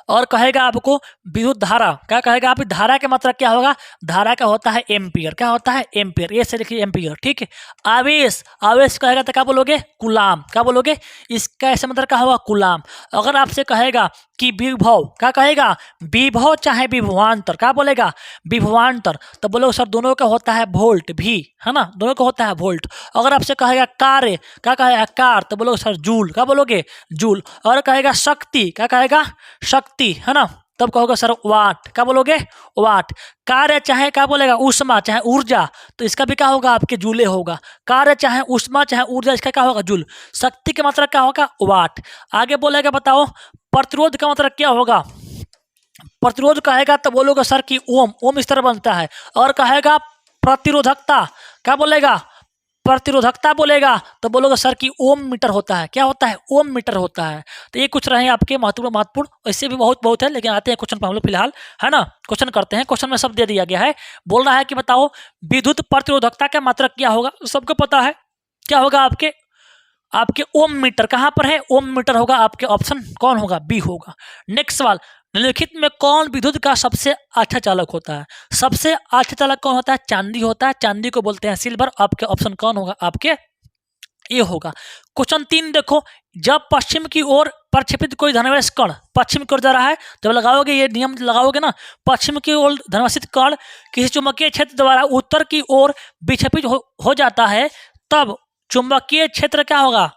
और कहेगा आपको विद्युत धारा, क्या कहेगा आप, धारा की मात्रा क्या होगा, धारा का होता है एम्पियर, क्या होता है एम्पियर, ये से लिखिए एम्पियर, ठीक है। आवेश, आवेश कहेगा तो क्या बोलोगे, कूलाम, क्या बोलोगे, इसका ऐसे मतलब क्या होगा, कूलाम। अगर आपसे कहेगा कि विभव, क्या कहेगा, विभव चाहे विभवांतर, क्या बोलेगा, विभवांतर, तो बोलोगे सर दोनों का होता है वोल्ट भी, है ना, दोनों का होता है वोल्ट। अगर आपसे कहेगा कार्य, क्या कहेगा कार, तो बोलोगे सर जूल, क्या बोलोगे जूल। और कहेगा शक्ति, क्या कहेगा शक्ति, है ना, तब कहोगे सर वाट, क्या बोलोगे वाट। कार्य चाहे क्या बोलेगा ऊष्मा चाहे ऊर्जा, तो इसका भी क्या होगा आपके जूले होगा। कार्य चाहे ऊष्मा चाहे ऊर्जा, इसका क्या होगा जूल। शक्ति की मात्रा क्या होगा वाट। आगे बोलेगा बताओ प्रतिरोध का मात्रा क्या होगा, प्रतिरोध कहेगा तो बोलोगे सर कि ओम, ओम इस तरह बनता है। और कहेगा प्रतिरोधकता, क्या बोलेगा प्रतिरोधकता बोलेगा तो बोलोगे सर कि ओम मीटर होता है, क्या होता है ओम मीटर होता है। तो ये कुछ रहे आपके महत्वपूर्ण, इससे भी बहुत बहुत है, लेकिन आते हैं क्वेश्चन पर हम लोग फिलहाल, है ना, क्वेश्चन करते हैं। क्वेश्चन में सब दे दिया गया है। बोल रहा है कि बताओ विद्युत प्रतिरोधकता का मात्रक क्या होगा, सबको पता है क्या होगा आपके आपके ओम मीटर। कहाँ पर है ओम मीटर होगा आपके, ऑप्शन कौन होगा, बी होगा। नेक्स्ट सवाल, निम्नलिखित में कौन विद्युत का सबसे अच्छा चालक होता है। सबसे अच्छा चालक कौन होता है, चांदी होता है, चांदी को बोलते हैं सिल्वर। आपके ऑप्शन कौन होगा, आपके ये होगा। क्वेश्चन 3 देखो, जब पश्चिम की ओर प्रक्षेपित कोई धनावेश कण पश्चिम की ओर जा रहा है, जब लगाओगे ये नियम लगाओगे ना, पश्चिम की ओर धनावेशित कण किसी चुंबकीय क्षेत्र द्वारा उत्तर की ओर विक्षेपित हो जाता है, तब चुंबकीय क्षेत्र क्या होगा,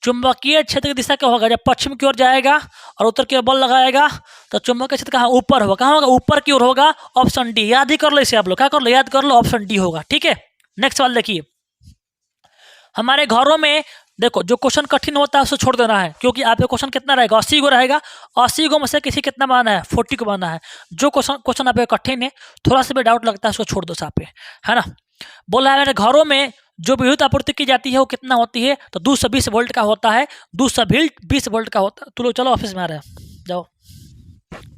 चुंबकीय क्षेत्र की दिशा क्या होगा, जब पश्चिम की ओर जाएगा और उत्तर की ओर बल लगाएगा तो चुंबकीय क्षेत्र कहाँ ऊपर होगा, कहाँ होगा ऊपर की ओर होगा। ऑप्शन डी, याद ही कर लो इसे आप लोग, क्या कर लो याद कर लो, ऑप्शन डी होगा, ठीक है। नेक्स्ट सवाल देखिए, हमारे घरों में देखो जो क्वेश्चन कठिन होता है उसको छोड़ देना है, क्योंकि आपके क्वेश्चन कितना रहेगा 80 गो रहेगा, 80 गो में से किसी कितना बनाना है 40 को बनाना है। जो क्वेश्चन आपके कठिन है, थोड़ा सा भी डाउट लगता है उसको छोड़ दो साथ पे, है ना। बोला है मेरे घरों में जो विद्युत आपूर्ति की जाती है वो कितना होती है, तो 220 वोल्ट का होता है, 220 वोल्ट का होता है। तो चलो ऑफिस में आ रहे हैं, जाओ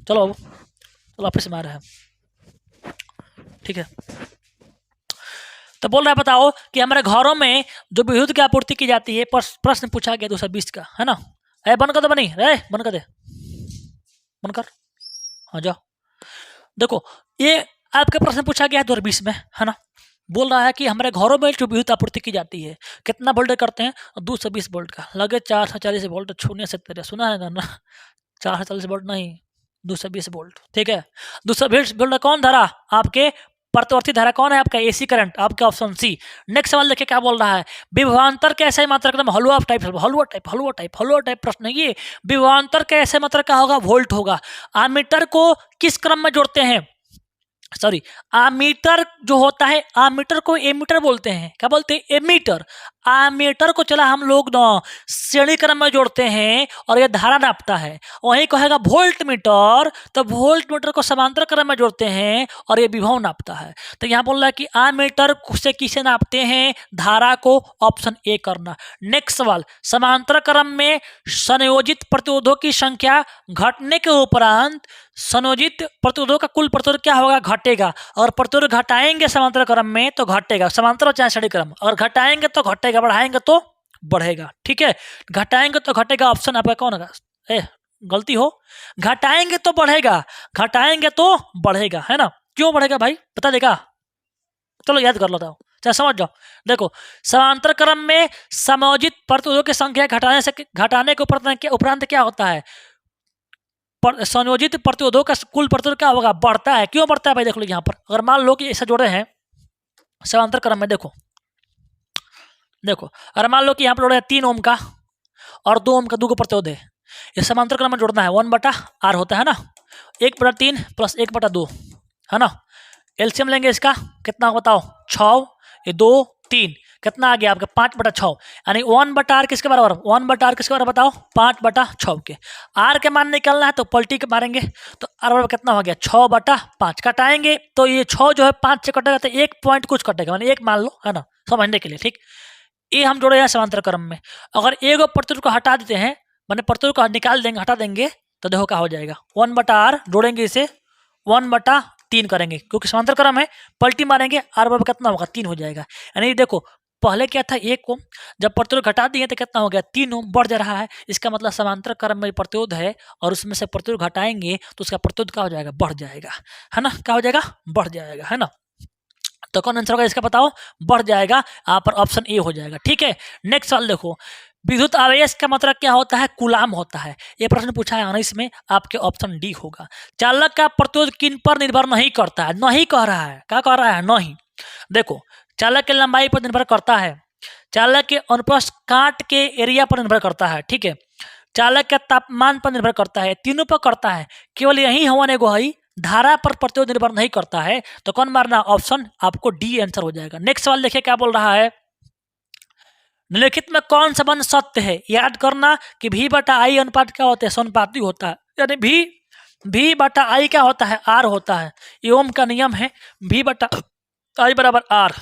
चलो ऑफिस में आ रहे हैं, ठीक है। तो बोल रहा है बताओ कि हमारे घरों में जो विद्युत की आपूर्ति की जाती है, प्रश्न पूछा गया 220 का, है ना। बंद कर दो, बनी बंद कर दे, बंद कर, हाँ जाओ। देखो ये आपका प्रश्न पूछा गया है 2020 में, है ना। बोल रहा है कि हमारे घरों में जो विद्युत आपूर्ति की जाती है कितना वोल्ट करते हैं, 220 वोल्ट का। लगे 440 वोल्ट छूने से तेरे, सुना है ना 440 वोल्ट नहीं, 220 वोल्ट, ठीक है। 220 वोल्ट कौन धारा, आपके प्रतिवर्ती धारा कौन है, आपका एसी करंट, आपका ऑप्शन सी। नेक्स्ट सवाल देखिए क्या बोल रहा है, विभवांतर कैसे मात्रा एकदम हलवा टाइप प्रश्न है ये। विभवांतर कैसे मात्रा का होगा, वोल्ट होगा। आमीटर को किस क्रम में जोड़ते हैं, सॉरी आमीटर जो होता है, आमीटर को एमीटर बोलते हैं, क्या बोलते हैं एमीटर। आमीटर को चला हम लोग ना श्रेणी क्रम में जोड़ते हैं और ये धारा नापता है। वहीं कहेगा वोल्ट मीटर, तो वोल्ट मीटर को समांतर क्रम में जोड़ते हैं और ये विभव नापता है। तो यहाँ बोल रहा है कि आमीटर से किसे नापते हैं, धारा को, ऑप्शन ए करना। नेक्स्ट सवाल, समांतर क्रम में संयोजित प्रतिरोधों की संख्या घटने के उपरांत संयोजित प्रतिरोधों का कुल प्रतिरोध क्या होगा, घटेगा। और प्रतिरोध घटाएंगे समांतर क्रम में तो घटेगा, समांतर चाहे श्रेणी क्रम, और घटाएंगे तो घटेगा, बढ़ाएंगे तो बढ़ेगा, ठीक है। घटाएंगे तो घटेगा, ऑप्शन आपका कौन होगा, गलती हो, घटाएंगे तो बढ़ेगा, घटाएंगे तो बढ़ेगा, है ना। क्यों बढ़ेगा भाई बता देगा, चलो याद कर लो, चाहे समझ जाओ। देखो समांतर क्रम में संयोजित प्रतिरोधों की संख्या घटाने के उपरांत क्या होता है, संयोजित प्रतिरोधों का कुल प्रतिरोध क्या होगा, बढ़ता है। क्यों बढ़ता है भाई, देख लो यहाँ पर, अगर मान लो कि ऐसा जोड़े हैं समांतर क्रम में, देखो अगर मान लो कि यहाँ पर जोड़े 3 ओम का और 2 ओम का 2 प्रतिरोध है, ये समांतर क्रम में जोड़ना है, 1/r होता है ना, 1/3 + 1/2, है ना। एलसीएम लेंगे इसका कितना बताओ, 6, ये 2 3, कितना आ गया आपका 5/6, यानी 1/r किसके बराबर, 1/r किसके बराबर बताओ, 5/6 के। r के मान निकलना है तो पलटी के मारेंगे, तो r बराबर कितना हो गया 6/5। कटाएंगे तो ये 6 जो है 5 से कटेगा तो 1 पॉइंट कुछ कटेगा, मानी 1 मान लो, है ना, समझने के लिए, ठीक। ये हम जोड़े हैं समांतर क्रम में। अगर एक प्रतिरोध को हटा देते हैं, मैंने प्रतिरोध को निकाल देंगे, हटा देंगे, तो देखो क्या हो जाएगा, 1/r जोड़ेंगे इसे 1/3 करेंगे, क्योंकि समांतर क्रम है, पलटी मारेंगे, r बराबर कितना होगा 3 हो जाएगा। यानी देखो पहले क्या था 1 ओम, जब प्रतिरोध घटा दिए तो कितना हो गया 3 ओम, बढ़ जा रहा है। इसका मतलब समांतर क्रम में प्रतिरोध है और उसमें से प्रतिरोध घटाएंगे तो उसका प्रतिरोध क्या हो जाएगा, बढ़ जाएगा, है ना, क्या हो जाएगा, बढ़ जाएगा, है ना। तो कौन आंसर होगा इसका बताओ, बढ़ जाएगा, यहाँ पर ऑप्शन ए हो जाएगा। ठीक है, नेक्स्ट सवाल देखो, विद्युत आवेश का मतलब क्या होता है, कूलाम होता है। ये प्रश्न पूछा है 19 में, आपके ऑप्शन डी होगा। चालक का प्रतिरोध किन पर निर्भर नहीं करता है, नहीं कह रहा है, क्या कह रहा है, नहीं। देखो, चालक की लंबाई पर निर्भर करता है, चालक के अनुप्रस्थ काट के एरिया पर निर्भर करता है, ठीक है, चालक के तापमान पर निर्भर करता है, तीनों पर करता है, केवल यही हवन एगो है धारा पर प्रतिरोध निर्भर नहीं करता है। तो कौन मारना, ऑप्शन आपको डी आंसर हो जाएगा। नेक्स्ट सवाल देखिए क्या बोल रहा है, निम्नलिखित में कौन सा संबंध सत्य है। याद करना कि भी बटा आई अनुपात क्या होता है, समानुपाती होता है, यानी भी बटा आई क्या होता है, आर होता है। ये ओम का नियम है, भी बटा आई बराबर आर,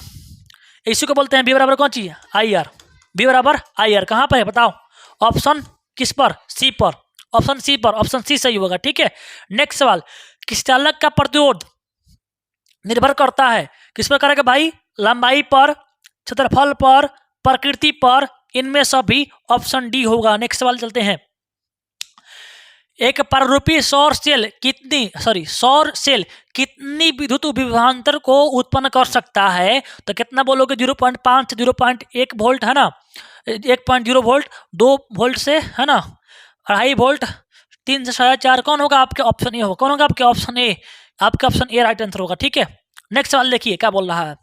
इसी को बोलते हैं भी बराबर कौन चीज, आई आर, भी बराबर आई आर। कहाँ पर है बताओ, ऑप्शन किस पर, सी पर, ऑप्शन सी पर, ऑप्शन सी सही होगा। ठीक है, नेक्स्ट सवाल, किस चालक का प्रतिरोध निर्भर करता है, किस पर करेगा भाई, लंबाई पर, क्षेत्रफल पर, प्रकृति पर, इनमें सभी, ऑप्शन डी होगा। नेक्स्ट सवाल चलते हैं, एक पररूपी सौर सेल कितनी विद्युत विभवांतर को उत्पन्न कर सकता है। तो कितना बोलोगे, 0.5 से 0.1 वोल्ट, है ना, 1.0 वोल्ट, 2 वोल्ट से, है ना, 2.5 वोल्ट, 3 से 4.5। कौन होगा आपके, ऑप्शन ए होगा। कौन होगा आपके, ऑप्शन ए, आपका ऑप्शन ए राइट आंसर होगा। ठीक है, नेक्स्ट सवाल देखिए क्या बोल रहा है,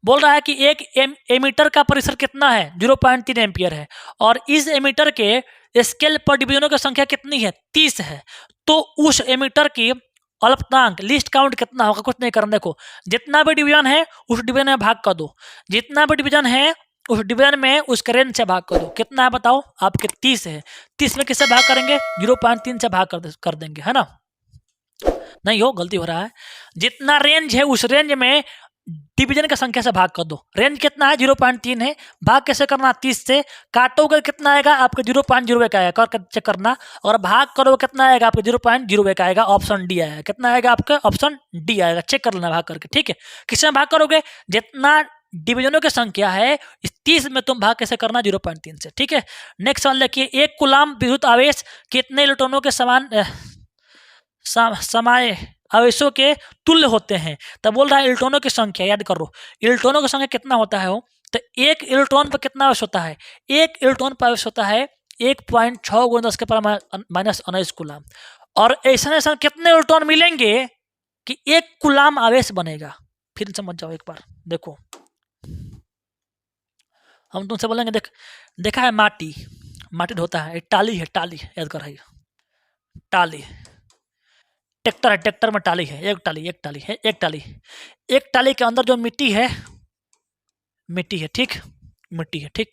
बोल रहा है कि एक एमीटर का परिसर कितना है, 0.3 एम्पियर है, और इस एमीटर के स्केल पर डिवीजनों की संख्या कितनी है, 30 है। तो उस एमीटर की अल्पतमांक लिस्ट काउंट कितना होगा, कुछ नहीं करना, देखो जितना भी डिवीजन है उस डिवीजन में भाग कर दो, जितना भी डिवीजन है उस डिवीजन में उसके रेंज से भाग कर दो। कितना है बताओ, आपके 30 है, 30 में किससे भाग करेंगे, 0.3 से भाग कर देंगे, है ना, नहीं हो, गलती हो रहा है, जितना रेंज है उस रेंज में डिवीजन की संख्या से भाग कर दो। रेंज कितना है, 0.3 है, भाग कैसे करना, 30 से, काटोगे कितना आएगा आपके 0.01 आएगा, कर चेक करना, और भाग करोगे कितना आएगा आपके 0.01 आएगा, ऑप्शन डी आएगा। कितना आएगा आपका, ऑप्शन डी आएगा, चेक कर लेना भाग करके। ठीक है, किससे भाग करोगे, जितना डिवीजनों की संख्या है इस 30 में तुम भाग कैसे करना, 0.3 से। ठीक है, नेक्स्ट सवाल देखिए, एक कूलाम विद्युत आवेश कितने इलेक्ट्रॉनों के समान समाये आवेशों के तुल्य होते हैं। तब बोल रहा है इलेक्ट्रॉनों की संख्या, याद करो इलेक्ट्रॉनों की संख्या कितना होता है वो, तो एक इलेक्ट्रॉन पर कितना आवेश होता है, एक इलेक्ट्रॉन पर आवेश होता है 1.6 × 10⁻⁻⁹ कूलाम। और ऐसा ऐसा कितने इलेक्ट्रॉन मिलेंगे कि 1 कूलाम आवेश बनेगा। फिर समझ जाओ एक बार, देखो हम तुमसे बोलेंगे, देखा है माटी होता है, टाली है, टाली याद कर रही, टाली, ट्रैक्टर है, ट्रैक्टर में टाली है, एक टाली के अंदर जो मिट्टी है, ठीक, मिट्टी है, ठीक।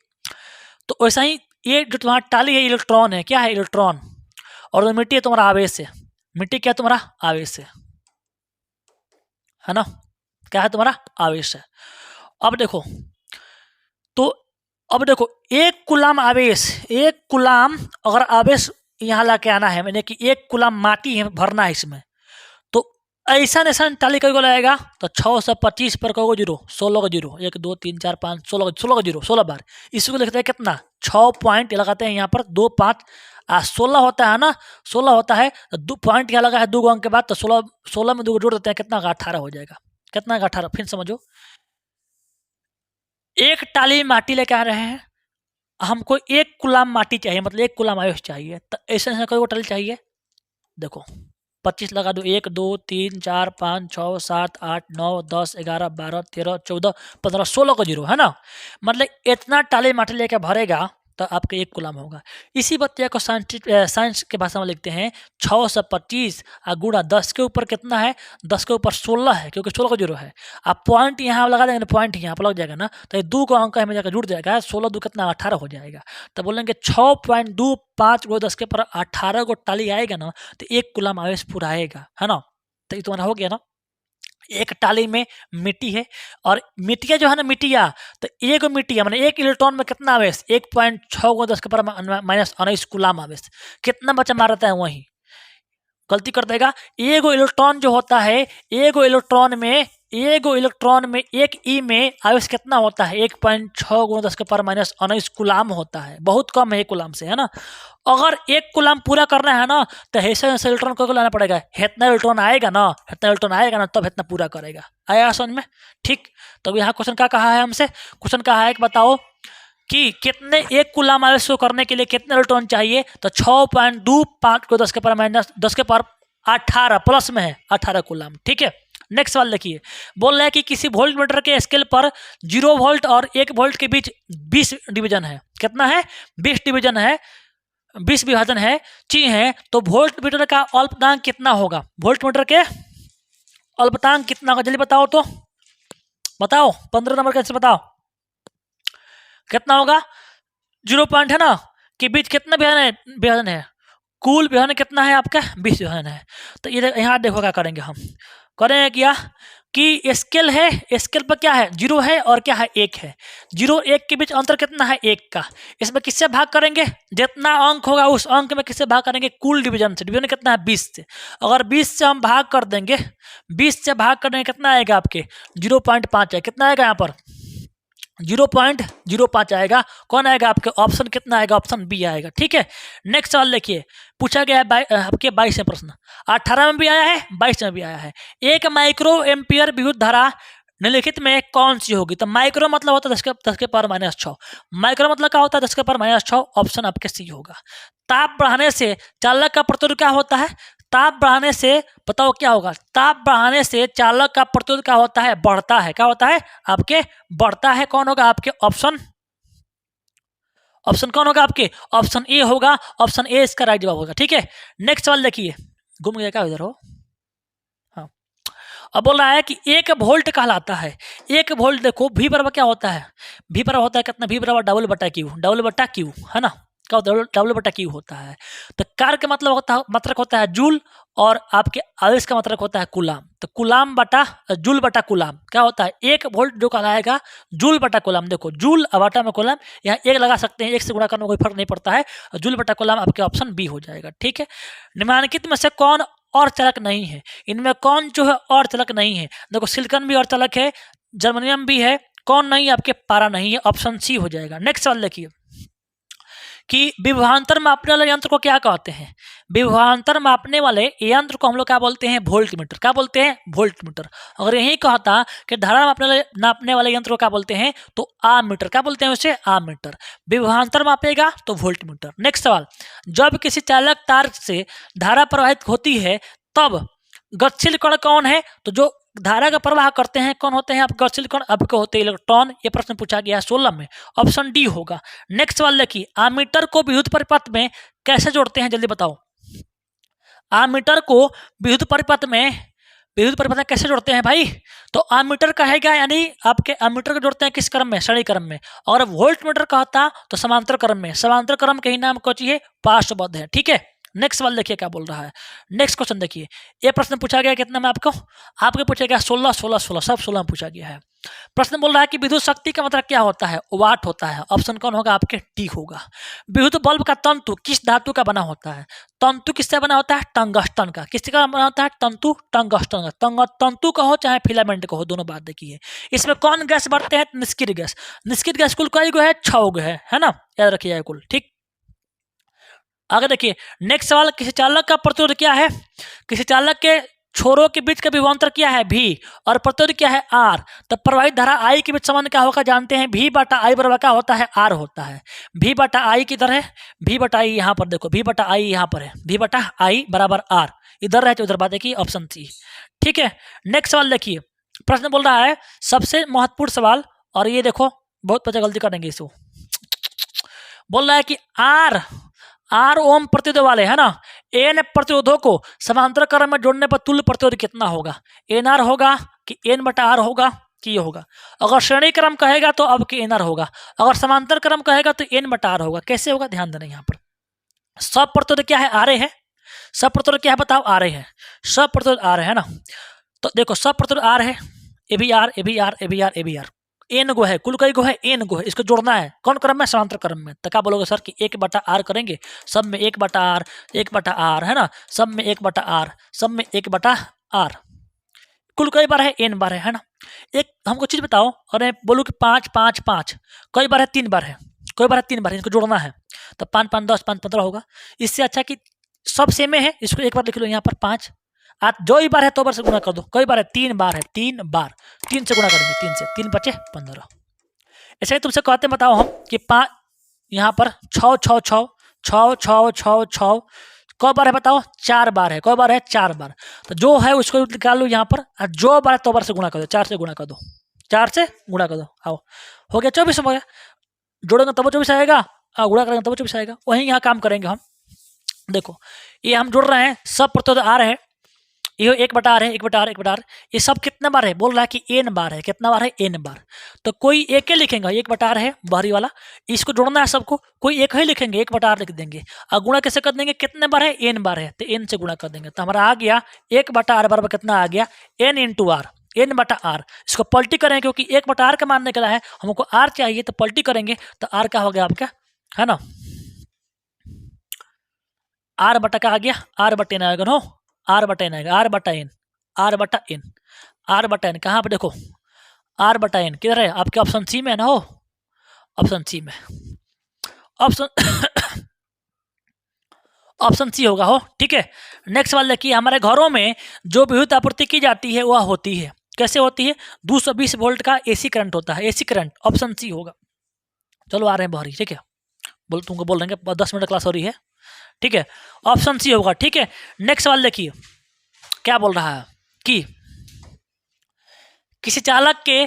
तो वैसा ही ये जो तुम्हारा टाली है, इलेक्ट्रॉन है, क्या है, इलेक्ट्रॉन, और जो मिट्टी है तुम्हारा आवेश है, मिट्टी क्या तुम्हारा आवेश है ना, क्या है तुम्हारा आवेश है। अब देखो, तो अब देखो 1 कूलाम आवेश, 1 कूलाम अगर आवेश यहाँ ला के आना है, मैंने कि 1 कूलाम माटी है भरना है इसमें, तो ऐसा टाली कई को लगाएगा, तो 6 से 25 पर कहो 0, 16 का 0, 1 2 3 4 5 16 का 0, 16 बार। इसको लिखते हैं कितना, 6 पॉइंट लगाते हैं यहाँ पर, 2 5 16 होता है ना, 16 होता है, तो 2 पॉइंट यहाँ लगा है 2 अंक के बाद, तो 16 में 2 जोड़ देते हैं, कितना का 18 हो जाएगा, कितना का 18। फिर समझो, एक टाली माटी लेके आ रहे हैं, हमको 1 कूलाम माटी चाहिए, मतलब 1 कूलाम आवेश चाहिए, तो ऐसे कोई टाली चाहिए, देखो 25 लगा दो, 1 2 3 4 5 6 7 8 9 10 11 12 13 14 15 16 का 0, है ना, मतलब इतना टाली माटी लेके भरेगा तो आपका 1 कूलाम होगा। इसी बतिया को साइंस के भाषा में लिखते हैं 6 से 25 गुणा 10 के ऊपर कितना है, 10 के ऊपर 16 है, क्योंकि 16 का 0 है। आप पॉइंट यहाँ लगा देंगे, पॉइंट यहाँ पर लग जाएगा ना, तो ये 2 का अंक हमें जाकर जुड़ जाएगा, 16 2 कितना 18 हो जाएगा। तो बोलेंगे 6.25 × 10 के ऊपर 18 को टाली आएगा ना, तो 1 कूलाम आवेश पूरा आएगा, है ना। तो ये तुम्हारा हो गया ना, एक टाली में मिट्टी है, और मिट्टिया जो है ना, मिट्टिया, तो एक मिट्टिया मैंने 1 इलेक्ट्रॉन में कितना आवेश, 1.6 × 10⁻⁻⁻⁹ कूलाम आवेश, कितना बचा मारता है, वही गलती कर देगा। एक इलेक्ट्रॉन जो होता है, एक इलेक्ट्रॉन में एक इलेक्ट्रॉन में एक ई में आवेश कितना होता है 1.6 गुना 10 के पावर माइनस 19 कूलाम होता है, बहुत कम है 1 कूलाम से, है ना। अगर 1 कूलाम पूरा करना है ना तो ऐसे इलेक्ट्रॉन को लाना पड़ेगा, इतना इलेक्ट्रॉन आएगा ना तब इतना पूरा करेगा। आया समझ में? ठीक। तो यहाँ क्वेश्चन क्या कहा है हमसे, क्वेश्चन कहा है कि बताओ कि कितने 1 कूलाम आवेश को करने के लिए कितने इलेक्ट्रॉन चाहिए, तो 6.25 को 10 के पावर माइनस 10 के पावर 18 प्लस में है 18 कूलाम। ठीक है। नेक्स्ट सवाल देखिए, बोल रहा है कि किसी वोल्ट मीटर के स्केल पर 0 वोल्ट और 1 वोल्ट के बीच 20 डिवीजन है। कितना है? 20 डिवीजन है, 20 विभाजन है ची है। तो वोल्ट मीटर का अल्पतमांक कितना होगा? वोल्ट मीटर के अल्पतमांक कितना होगा? जल्दी बताओ तो, बताओ 15 नंबर कैसे बताओ कितना होगा? 0 पॉइंट है ना कि बीच कितना विभाजन है? कुल विभाजन कितना है आपका? 20 विभाजन है। तो ये यहाँ देखो क्या करेंगे, हम करेंगे क्या कि स्केल है, स्केल पर क्या है? 0 है और क्या है? 1 है। 0 1 के बीच अंतर कितना है? 1 का। इसमें किससे भाग करेंगे? जितना अंक होगा उस अंक में किससे भाग करेंगे? कुल डिवीजन से। डिवीजन कितना है? 20 से। अगर 20 से हम भाग कर देंगे, 20 से भाग कर देंगे कितना आएगा आपके? 0.5 है। कितना आएगा यहाँ पर? 0.05 आएगा। कौन आएगा आपके? ऑप्शन कितना आएगा? ऑप्शन बी आएगा। ठीक है। नेक्स्ट सवाल देखिए, पूछा गया है आपके 22 प्रश्न, 18 में भी आया है, 22 में भी आया है। 1 माइक्रो एम्पियर विद्युत धारा निम्नलिखित में कौन सी होगी? तो माइक्रो मतलब होता है 10 के पावर माइनस 6। माइक्रो मतलब क्या होता है? 10 के पावर माइनस 6। ऑप्शन आपके सी होगा। ताप बढ़ाने से चालक का प्रतिरोध क्या होता है? ताप बढ़ाने से बताओ क्या होगा? ताप बढ़ाने से चालक का प्रतिरोध क्या होता है? बढ़ता है। क्या होता है आपके? बढ़ता है। कौन होगा आपके? ऑप्शन कौन होगा आपके? ऑप्शन ए होगा। ऑप्शन ए इसका राइट जवाब होगा। ठीक है। नेक्स्ट सवाल देखिए, घूम गया क्या इधर हो? हाँ, अब बोल रहा है कि 1 वोल्ट कहलाता है। 1 वोल्ट देखो V बराबर क्या होता है? V बराबर होता है कितना? V बराबर W/Q, है ना। क्या होता है? W/Q होता है। तो कार्य का मतलब होता है, मात्रक होता है जूल, और आपके आवेश का मात्रक होता है कूलाम। तो कूलाम बटा जूल बटा कूलाम क्या होता है? 1 वोल्ट जो कहलाएगा जूल बटा कूलाम। देखो जूल बटा में कूलाम, यहाँ 1 लगा सकते हैं, 1 से गुणा करने में कोई फर्क नहीं पड़ता है। जूल बटा कूलाम आपके ऑप्शन बी हो जाएगा। ठीक है। निम्नलिखित में से कौन और चालक नहीं है? इनमें कौन जो है और चालक नहीं है? देखो सिलिकॉन भी और चालक है, जर्मेनियम भी है, कौन नहीं? आपके पारा नहीं है। ऑप्शन सी हो जाएगा। नेक्स्ट सवाल देखिए कि विभवांतर मापने वाले यंत्र को क्या कहते हैं? विभवांतर मापने वाले यंत्र को हम लोग क्या बोलते हैं? वोल्टमीटर। क्या बोलते हैं? वोल्टमीटर। अगर यही कहता कि धारा नापने वाले यंत्र को क्या बोलते हैं? तो आममीटर। क्या बोलते हैं उसे? आममीटर। विभवांतर मापेगा तो वोल्टमीटर। नेक्स्ट सवाल, जब किसी चालक तार से धारा प्रवाहित होती है तब गतिशील कण कौन है? तो जो धारा का प्रवाह करते हैं कौन होते हैं? आप गतिशील कण आपके होते हैं इलेक्ट्रॉन। ये प्रश्न पूछा गया 16 में। ऑप्शन डी होगा। नेक्स्ट सवाल देखिए, आमीटर को विद्युत परिपथ में कैसे जोड़ते हैं? जल्दी बताओ। आमीटर को विद्युत परिपथ में कैसे जोड़ते हैं भाई? तो आमीटर कहेगा, यानी आपके आमीटर को जोड़ते हैं किस क्रम में? श्रेणी क्रम में। और वोल्ट मीटर कहता तो समांतर क्रम में। समांतर क्रम के ही नाम को चाहिए पार्श्वबद्ध है। ठीक है। नेक्स्ट सवाल देखिए क्या बोल रहा है। नेक्स्ट क्वेश्चन देखिए, ये प्रश्न पूछा गया कितना में आपको? आपके पूछा गया 16 16 16 सब 16 में पूछा गया है। प्रश्न बोल रहा है कि विद्युत शक्ति का मतलब क्या होता है? वाट होता है। ऑप्शन कौन होगा आपके? टी होगा। विद्युत बल्ब का तंतु किस धातु का बना होता है? तंतु किससे बना होता है? टंगस्टन का। किससे का बना होता है? तंतु टंगस्टन का। तंतु का हो चाहे फिलामेंट का हो, दोनों बात देखिए। इसमें कौन गैस बढ़ते हैं? निष्क्रिय गैस। निष्क्रिय गैस कुल कई गो है? 6 गो है ना, याद रखिए कुल। ठीक। आगे देखिए नेक्स्ट सवाल, किसी चालक का प्रतिरोध क्या है? किसी चालक के छोरों के बीच का विभवांतर क्या है? V, और प्रतिरोध क्या है? R। तो प्रवाहित धारा I के बीच संबंध क्या होगा? जानते हैं, V बटा I बराबर क्या होता है? R होता है। V बटा I किधर है? V बटा I यहाँ पर देखो, V बटा I यहाँ पर है। V बटा I बराबर R, इधर रहते उधर बात देखिए, ऑप्शन सी। ठीक है। नेक्स्ट सवाल देखिए, प्रश्न बोल रहा है सबसे महत्वपूर्ण सवाल, और ये देखो बहुत बच्चे गलती करेंगे इसको। बोल रहा है कि आर ओम प्रतिरोध वाले है ना, एन प्रतिरोधों को समांतर क्रम में जोड़ने पर तुल्य प्रतिरोध कितना होगा? एन आर होगा कि एन बटा आर होगा कि ये होगा? अगर श्रेणी क्रम कहेगा तो अब के एन आर होगा, अगर समांतर क्रम कहेगा तो एन बटा आर होगा। कैसे होगा ध्यान देना यहाँ पर। सब प्रतिरोध क्या है? आर है। सब प्रतिरोध क्या है बताओ? आर है। सब प्रतिरोध आर है ना। तो देखो सब प्रतिरोध आर है, ए भी आर, ए भी आर, ए भी आर, ए भी आर, एन गो है, कुल कई गो है? एन गो है। इसको जोड़ना है कौन क्रम में? समांतर क्रम में। तो क्या बोलोगे सर कि 1 बटा आर करेंगे, सब में 1 बटा आर, 1 बटा आर है ना, सब में 1 बटा आर, सब में 1 बटा आर। कुल कई बार है, n बार है ना। एक हमको चीज़ बताओ, और मैं बोलूँ कि 5 5 5 कई बार है, 3 बार है, कई बार है 3 बार है, इसको जोड़ना है तो 5 5 10 5 15 होगा। इससे अच्छा कि सब सेम है, इसको एक बार लिख लो यहाँ पर 5, आप जो ही बार है तो बार से गुणा कर दो, कई बार है 3 बार है, 3 बार 3 से गुणा करेंगे, 3 से 3 बचे 15। ऐसे ही तुमसे कहते बताओ हम कि 5 यहाँ पर 6 6 6 6 6 6 6 कौ बार है बताओ, 4 बार है, कौ बार है 4 बार। तो जो है उसको निकाल लो यहाँ पर, और जो बार है तो बार से गुणा कर दो, 4 से गुणा कर दो, 4 से गुणा कर दो, आओ हो गया 24 हो गया। जोड़ेंगे तब 24 आएगा, गुणा करेंगे तब 24 आएगा। वहीं यहाँ काम करेंगे हम, देखो ये हम जोड़ रहे हैं, सब प्रत्येक आ रहे हैं, ये 1/r है, 1/r 1/r, ये सब कितना बार है, बोल रहा है कि n बार है, कितना बार है n बार। तो कोई एक ही लिखेंगे, 1/r है बाहरी वाला, इसको जोड़ना है सबको, कोई एक ही लिखेंगे 1/r लिख देंगे, और गुणा कैसे कर देंगे, कितने बार है n बार है, तो n से गुणा कर देंगे। तो हमारा आ गया 1/r बराबर कितना आ गया, n × r, n/r। इसको पलटी करेंगे क्योंकि 1/r का मान निकला है, हमको r चाहिए तो पलटी करेंगे, तो r का हो गया आपका, है ना, r बटा का आ गया, r/n आएगा नो, r/n आएगा, r/n, r/n, r/n कहाँ पर देखो, r/n किधर है आपके, ऑप्शन सी में ना हो, ऑप्शन सी में, ऑप्शन ऑप्शन सी होगा हो, ठीक है। नेक्स्ट वाला देखिए, हमारे घरों में जो विद्युत आपूर्ति की जाती है वह होती है, कैसे होती है, 220 वोल्ट का एसी करंट होता है, एसी करंट, ऑप्शन सी होगा। चलो आ रहे हैं बहरी, ठीक है, तुमको बोल देंगे 10 मिनट क्लास हो रही है, ठीक है, ऑप्शन सी होगा, ठीक है। नेक्स्ट वाला देखिए क्या बोल रहा है कि किसी चालक के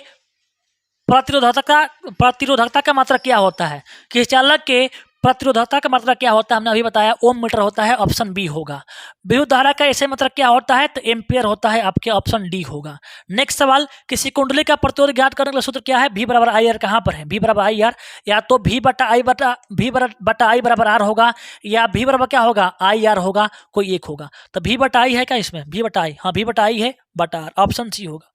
प्रतिरोधकता का मात्रा क्या होता है, किसी चालक के प्रतिरोधकता का मात्रा क्या होता है, हमने अभी बताया ओम मीटर होता है, ऑप्शन बी होगा। विद्युत धारा का ऐसे मात्रा क्या होता है, तो एम्पियर होता है, आपके ऑप्शन डी होगा। नेक्स्ट सवाल, किसी कुंडली का प्रतिरोध ज्ञात करने का सूत्र क्या है, V बराबर आई आर, कहाँ पर है V बराबर आई आर, या तो V बटा आई बराबर आर होगा, या V बराबर क्या होगा, आई आर होगा, कोई एक होगा। तो V बटा आई है क्या इसमें, V बटा आई, हाँ V बटा आई है, बटा आर, ऑप्शन सी होगा।